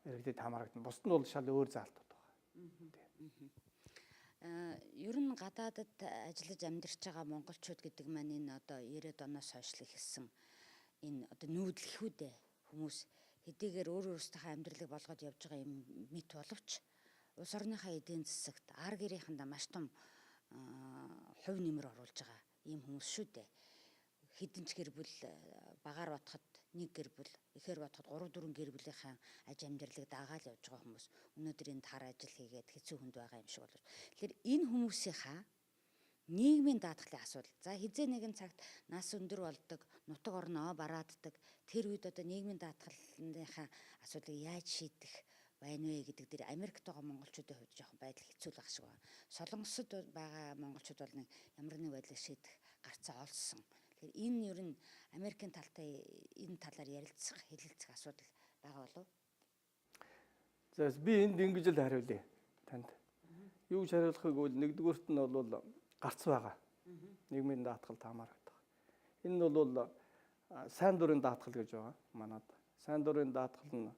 иргэдэд хамаарагдана. Бусд нь бол шал өөр заалтууд байгаа. Ер нь гадаадад ажиллаж амьдарч байгаа монголчууд гэдэг маань энэ одоо 90-ад оноос хойш л ихсэн энэ одоо нүүдлэхүүдээ хүмүүс хэдийгээр өөрөөсөө амьдралыг болгоод явж байгаа юм мэт боловч улс орныхаа эдийн засагт ар гэрийнхэндээ маш том хувь нэмэр оруулж байгаа ийм хүмүүс шүү дээ. Хэдэн ч гэр бүл багаар батхад нэг гэр бүл ихээр батхад 3-4 гэр бүлийнхаа аж амьдралыг дагаал явж байгаа хүмүүс өнөөдөр энэ тар ажил хийгээд хэцүү хүнд байгаа юм шиг болов. Тэгэхээр энэ хүмүүсийнхаа нийгмийн даатгалын асуудал. За хизээ нэгэн цагт нас өндөр болдог, нутаг орноо барааддаг. Тэр үед одоо нийгмийн даатгалынхаа асуудлыг яаж шийдэх байна вэ гэдэг дээр Америкт байгаа монголчуудын хувьд жоохон байдал хэцүү л байх шиг байна. Солонгосод байгаа монголчууд бол ямар нэг байдлыг шийдэх гарцаа олсон. Тэгэхээр энэ ер нь Америкийн талтай энэ талаар ярилцах, хэлэлцэх асуудал байгаа болов? За би энд ингэж л хариулъя танд. Юу гэж хариулахыг бол нэгдүгüүрт нь бол гарц байгаа. Нийгмийн даатгалд хамаардаг. Энэ нь бол сайн дурын даатгал гэж байгаа манад. Сайн дурын даатгал нь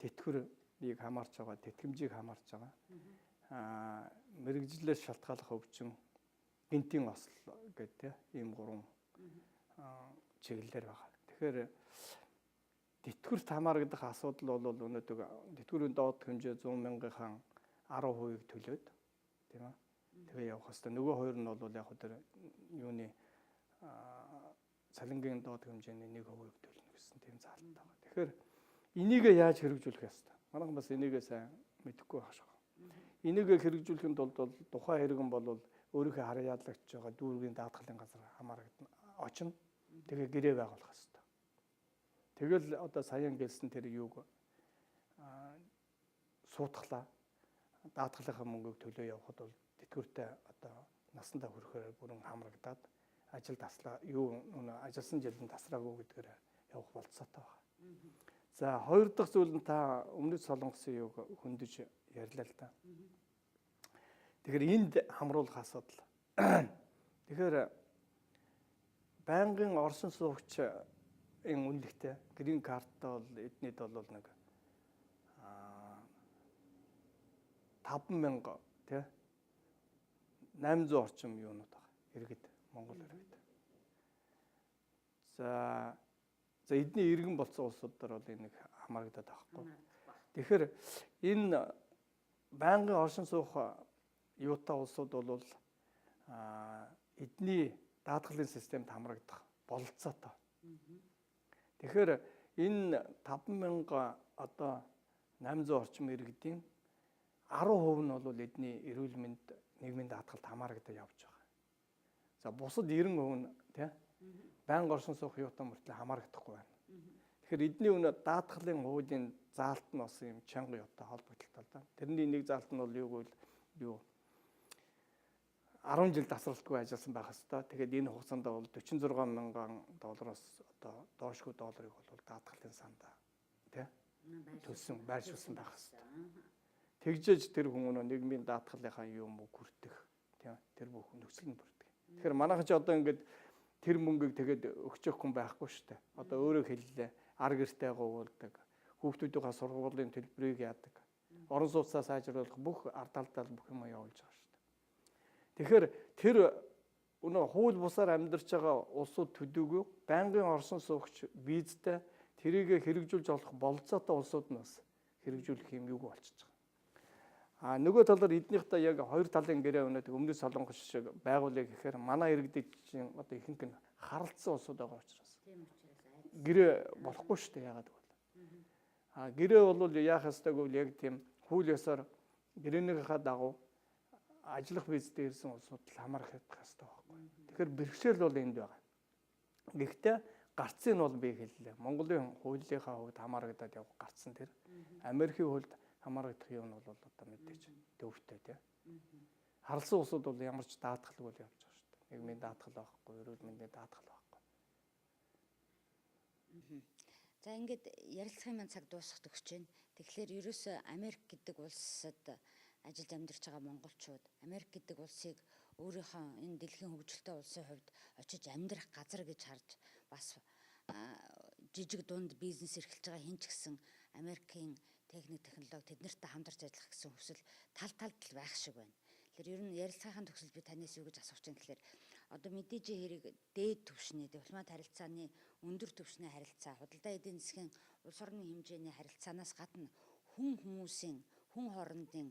тэтгэврийг хамаарч байгаа, тэтгэмжийг хамаарч байгаа. Мэргэжлээс шалтгааллах өвчин, гинтийн осол гэдэг ийм 3 чиглэлээр байгаа. Тэгэхээр тэтгэврт хамаардаг асуудал бол өнөөдөр тэтгэврийн доод хэмжээ 100 мянган 10%-ийг төлөөд тийм ээ. Тэгээ явах хэвээр нөгөө хоёр нь бол яг тэр юуны цалингийн доод хэмжээний 1%-ийг төлнө гэсэн тийм заалт байгаа. Тэгэхээр энийг яаж хэрэгжүүлэх ёстой? Манайхан бас энийг сайн мэдэхгүй байх шиг. Энийг хэрэгжүүлэхэд бол тухайн хэрэгэн бол өөрийнхөө харьяалагдж байгаа дүүргийн даатгалын газар хамаарагдана. Очно. Тэгээ гэрээ байгуулах хэрэгтэй. Тэгэл одоо саяхан гэлсэн тэр юуг суутглаа. Даатгалынхаа мөнгөийг төлөө явахад бол тэтгэвртэй одоо насандаа хүрэхээр бүрэн хамрагдаад ажил таслаа юу ажилласан жилийн тасраагүй гэдгээр явах болцоотой байна. За хоёр дахь зүйл нь та өмнөд Солонгосын юуг хөндөж ярьлаа л да. Тэгэхээр энд хамруулах асуудал. Тэгэхээр байнгын орсон суугчийн үнэлгээтэй грин карттай бол эднийд бол нэг 5,000 тий 800 орчим юунууд байгаа. Иргэд Монгол иргэд. За эдний иргэн болсон улсуудаар бол энийг хамаарагдаад байхгүй. Тэгэхээр энэ байнгын оршин суух юутай улсууд бол эдний даатгалын системд хамрагдах бололцоотой. Тэгэхээр энэ 5,000 одоо 800 орчим иргэдийн 10% нь бол эдний эрүүл мэнд нийгмийн даатгалд хамаарагдаж явж байгаа. За бусад 90% нь тий байнга оршин суух юутай мөртлөө хамаарагдахгүй байна. Тэгэхээр эдний өнө даатгалын хуулийн заалт нь бас юм чанга юутай холбогдолтой л да. Тэрний нэг заалт нь бол юу гэвэл 10 жил тасралтгүй ажилласан байх хэвээр. Тэгээд энэ хугацаанд бол $46,000 одоо доошгүй долларыг бол даатгалын санда тий төлсөн байршуулсан байх хэвээр. Тэгжээж тэр хүн нийгмийн даатгалынхаа юм уу хүртэх тий тэр бүх нөхцөл нь бүрдэг. Тэгэхээр манайхан ч одоо ингээд тэр мөнгийг тэгээд өгчих хүн байхгүй шүү дээ. Одоо өөрөө хэллээ. Ар гэртээ гуйдаг. Хүүхдүүдийнхээ сургуулийн төлбөрийг яадаг. Орон сууцаа сайжруулах бүх ард талдаа бүх юм явуулж байгаа шүү дээ. Тэгэхээр тэр өнөө хууль бусаар амьдарч байгаа улсууд төдийгүй байнгын оршин суугч визтэй тэрийг хэрэгжүүлж олох бололцоотой улсууд нь бас хэрэгжүүлэх юм юу болчихж байгаа. Нөгөө талаар эднийхтэй яг хоёр талын гэрээ өнөд өмнөд солонгос шиг байгуулъя гэхээр манай иргэдийн одоо ихэнх нь харалцсан улсууд байгаа учраас гэрээ болохгүй шүү дээ яагаад гэвэл. Гэрээ бол яах ёстой гэвэл яг тийм хууль ёсоор гэрээнийхээ дагуу ажиллах визтэй ирсэн улсууд л хамаарах хэрэгтэй байхгүй. Тэгэхээр бэрхшээл бол энд байгаа. Гэхдээ гарцыг нь бол би хэллээ. Монголын хуулийнхаа хувьд хамаарагдаад явах гарцсан тэр. Америкийн хувьд хамаарагдах юм бол одоо мэдээж төвхтэй тий. Харалсан улсууд бол ямар ч даатгалгүй л явж байгаа шүү дээ. Нийгмийн даатгал байхгүй, эрүүл мэндийн даатгал байхгүй. За ингээд ярилцлагын цаг дуусахад өгч байна. Тэгэхээр ерөөсөө Америк гэдэг улсад ажиллаж амьдарч байгаа монголчууд Америк гэдэг улсыг өөрийнхөө энэ дэлхийн хөгжилтэй улсын хувьд очиж амьдрах газар гэж харж бас жижиг дунд бизнес эрхэлж байгаа хин ч гэсэн Америкийн техник технологи тэднэртэй хамтарч ажиллах гэсэн хүсэл тал талд л байх шиг байна. Тэгэхээр ер нь ярилцлагын төгсөл би танаас юу гэж асууж байна гэхээр одоо мэдээж хэрэг дээд түвшний дипломат харилцааны өндөр түвшний харилцаа, худалдаа эдийн засгийн улс орны хэмжээний харилцаанаас гадна хүн хоорондын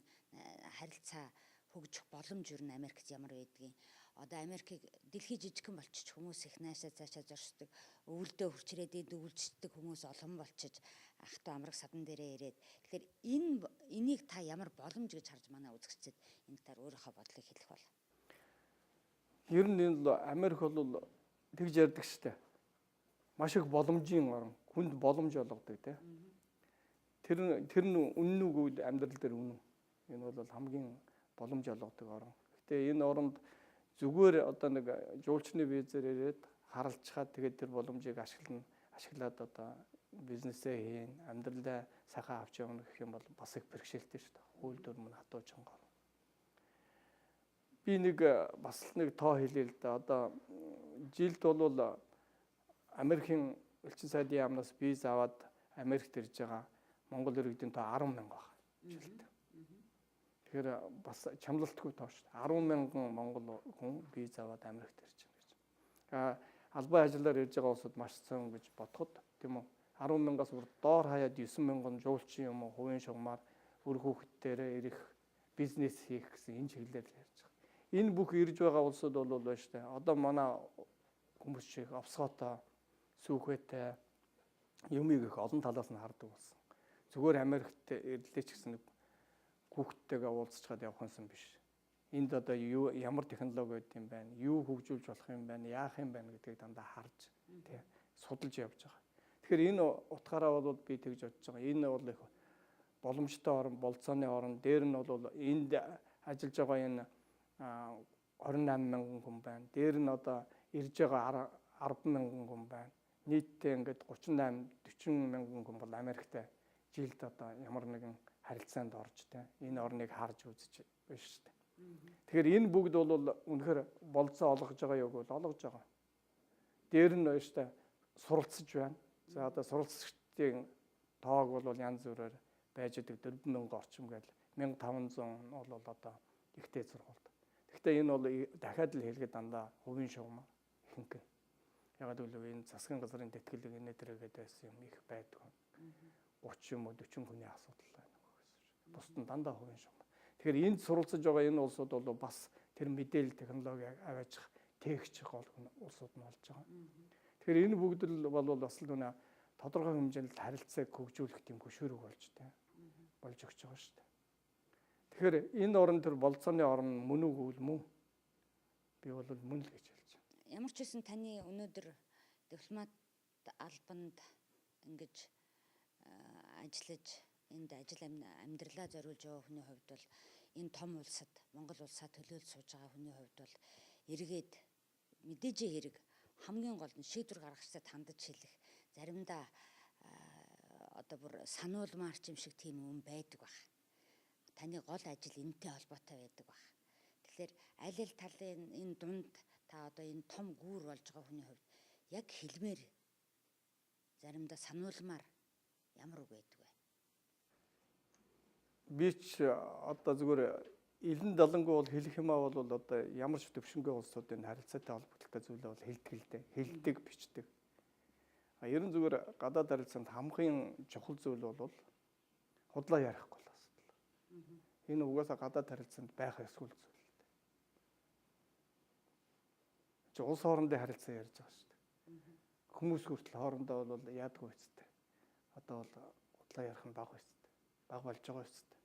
харилцаа хөгжих боломж юу н Америкт ямар байдгийг. Одоо Америкийг дэлхий жижигхэн болчих хүмүүс их наашаа цаашаа зоршдог, өвөлдөө хурцрээд өвлждэг хүмүүс олон болчих ах トゥ амраг садан дээрээ ирээд. Тэгэхээр энийг та ямар боломж гэж харж манай үзэгчдэд энэ таар өөрийнхөө бодлыг хэлэх бол. Ер нь энэ Америк бол тэгж ярьдаг штэ. Маш их боломжийн орн, хүнд боломж олгодог тий. Тэр нь үнэн үгүй амьдрал дээр үнэн. Энэ бол хамгийн боломж олгодог орн. Гэтэ энэ оронд зүгээр одоо нэг жуулчны визээр ирээд харалцахад тэгээд тэр боломжийг ашиглаад одоо бизнесээ хийн, амьдралдаа сайхан авч явна гэх юм бол бас их бэрхшээлтэй шүү дээ. Хууль дүрм нь хатуу чангаар. Би нэг бас нэг тоо хэлээ л да. Одоо жилд бол Америкийн элчин сайдын яамнаас виз аваад Америкт ирж байгаа Монгол иргэдийн тоо 10,000 байна жилд. Тэгэхээр бас чамлалтгүй тоо шүү дээ. 10,000 монгол хүн виз аваад Америкт ирж байгаа гэж. Албан ажиллаар ирж байгаа улсууд маш цөөн гэж бодоход тийм үү. 10,000-аас бүр доор хаяад 9,000 жуулчин юм уу хувийн шугамар өр хүүхдтэрээ ирэх бизнес хийх гэсэн энэ чиглэлээр ярьж байгаа. Энэ бүх ирж байгаа улсууд бол байна шүү дээ. Одоо манай хүмүүс шиг овсгоотой, сүүхээтэй юмыг их олон талаас нь хардаг болсон. Зүгээр Америкт ирлээ ч гэсэн хүүхдтэйгээ уулзчаад явах юмсан биш. Энд одоо ямар технологи байд юм байна, юу хөгжүүлж болох юм байна, яах юм байна гэдгийг дандаа харж тий судалж явж байгаа. Тэгэхээр энэ утгаараа бол би тэгж бодож байгаа. Энэ бол их боломжтой орн, болцооны орн. Дээр нь бол энд ажиллаж байгаа энэ 28,000 хүн байна. Дээр нь одоо ирж байгаа 10,000 хүн байна. Нийтдээ ингээд 38-40,000 хүн бол Америктэй жилд одоо ямар нэгэн харилцаанд орж тэ энэ орныг харж үзэж байна шүү дээ. Тэгэхээр энэ бүгд бол үнэхээр болцоо олгож байгаа юу гэвэл олгож байгаа. Дээр нь шүү дээ суралцж байна. За одоо суралцагчдын тоог бол янз бүрээр байж байгаа 4,000 орчим гэл 1,500 бол одоо ихтэй сургуульд. Гэхдээ энэ бол дахиад л хэлгээд дандаа хувийн шугамар ихэнх. Ягаад гэвэл энэ засгийн газрын тэтгэлэг энэ төрөйгээд байсан юм их байдаг. 30 юм уу 40 хүний асуудал байна гэсэн шүү. Бусд нь дандаа хувийн шугамар. Тэгэхээр энд суралцж байгаа энэ улсууд бол бас тэр мэдээлэл технологиг аваачих, тээгчих улсууд нь болж байгаа. Тэгэхээр энэ бүгд л бол бас л нүнэ тодорхой хэмжээнд харилцааг хөгжүүлэх тийм хөшөөрөг болж өгч байгаа шүү дээ. Тэгэхээр энэ орн төр болцооны орн мөн үгүй мөн? Би бол мөн л гэж хэлж байна. Ямар ч хэсэн таны өнөөдөр дипломат албанд ингэж ажиллаж энд ажил амьдралаа зориулж яваа хүний хувьд бол энэ том улсад Монгол улсаа төлөөлж сууж байгаа хүний хувьд бол эргээд мэдээжээ хэрэг хамгийн гол нь шийдвэр гаргагчдад хандаж хэлэх заримдаа одоо бүр сануулмаар ч юм шиг тийм юм байдаг баг. Таны гол ажил энэтэй холбоотой байдаг баг. Тэгэхээр аль аль талын энэ дунд та одоо энэ том гүүр болж байгаа хүний хувьд яг хэлмээр заримдаа сануулмаар ямар үг байдаг вэ? Би ч одоо зүгээр элен далангуу бол хэлэх юмаа бол одоо ямар ч төвшингийн улсуудын харилцаатай холбогдолтой зүйлээ бол хэлдэг л дээ. Хэлдэг, бичдэг. Ерөн зүгээр гадаад харилцаанд хамгийн чухал зүйл бол худлаа ярихгүй л асуудал. Энэ угаасаа гадаад харилцаанд байх эсвэл зүйл л дээ. Чи улс хоорондын харилцаа ярьж байгаа шүү дээ. Хүмүүс хүртэл хоорондоо бол яадгүй үсттэй. Одоо бол худлаа ярих нь бага үсттэй. Бага болж байгаа үсттэй.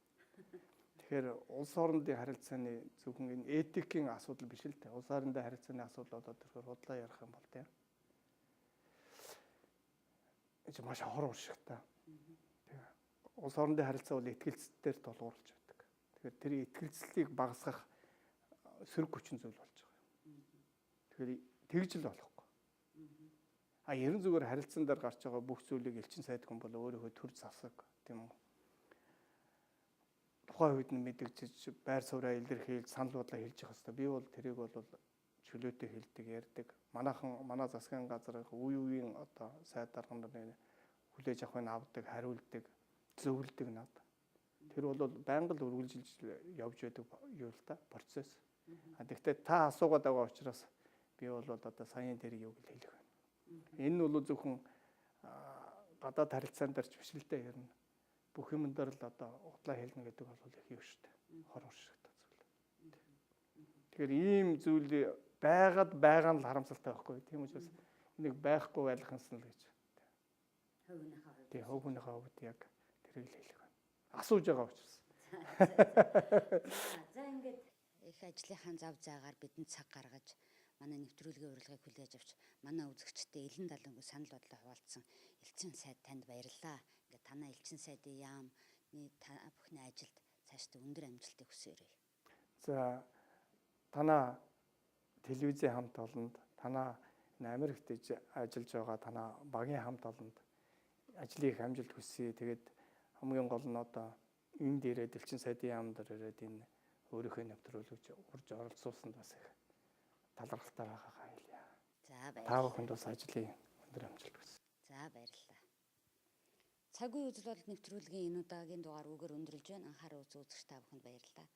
Тэгэхээр улс хоорондын харилцааны зөвхөн энэ этикийн асуудал биш л дээ. Улс хоорондын харилцааны асуудал одоо тэр худлаа ярих юм бол тийм. Энд маш хор уршигтай. Улс хоорондын харилцаа бол итгэлцэлтээр тулгуурлаж байдаг. Тэгэхээр тэр итгэлцлийг багасгах сөрөг хүчин зүйл болж байгаа. Тэгэхээр тэгж л болохгүй. Ерэн зүгээр харилцаан дээр гарч байгаа бүх зүйлийг элчин сайд хүн бол өөрийнхөө төр засаг тийм үү. Тухайн үед нь мэдэгдэж байр сууриа илэрхийлж санал бодлоо хэлж явах хэрэгтэй. Би бол тэрийг бол чөлөөтэй хэлдэг, ярьдаг. Манай засгийн газар үеийн одоо сайд дарган нар хүлээж авахыг авдаг, хариулдаг, зөвлөдөг над. Тэр бол байнга л үргэлжилж явж байдаг юу л та процесс. Гэхдээ та асуугаад байгаа учраас би бол одоо саяны дээр юу гэж хэлэх вэ? Энэ нь бол зөвхөн гадаад харилцаан дээр ч биш л дээ ер нь. Бүх юм дээр л одоо утлаа хэлнэ гэдэг бол их юу шүү дээ. Хор уршигтай зүйл. Тэгэхээр ийм зүйл байгаа нь л харамсалтай байхгүй. Тийм учраас энийг байхгүй байлгахсан л гэж. Хувийнхээ хувьд яг тэрийг л хэлэх байна. Асууж байгаа учраас. За ингээд их ажлынхаа зав заагаар бидэнд цаг гаргаж манай нэвтрүүлгийн урилгыг хүлээж авч манай үзэгчтэй элен далангүй санал бодлоо хуваалцсан элчин сайд танд баярлалаа. Ингээд танаа элчин сайдын яамны та бүхний ажилд цаашдаа өндөр амжилтыг хүсээрэй. За танаа телевизийн хамт олонд танаа Америкт ажиллаж байгаа танаа багийн хамт олонд ажлын их амжилт хүсье. Тэгээд хамгийн гол нь одоо энд ирээд элчин сайдын яам дээр ирээд энэ өөрийнхөө нэвтрүүлэгч урьж оролцуулсанд бас их талархалтай байгаагаа хэлье. За баярлалаа. Та бүхэнд бас ажлын өндөр амжилт хүсье. За баярлалаа. Цаг үе үзэл бодол нэвтрүүлгийн энэ удаагийн дугаар үгээр өндөрлж байна. Анхаарал үзэгч та бүхэнд баярлалаа.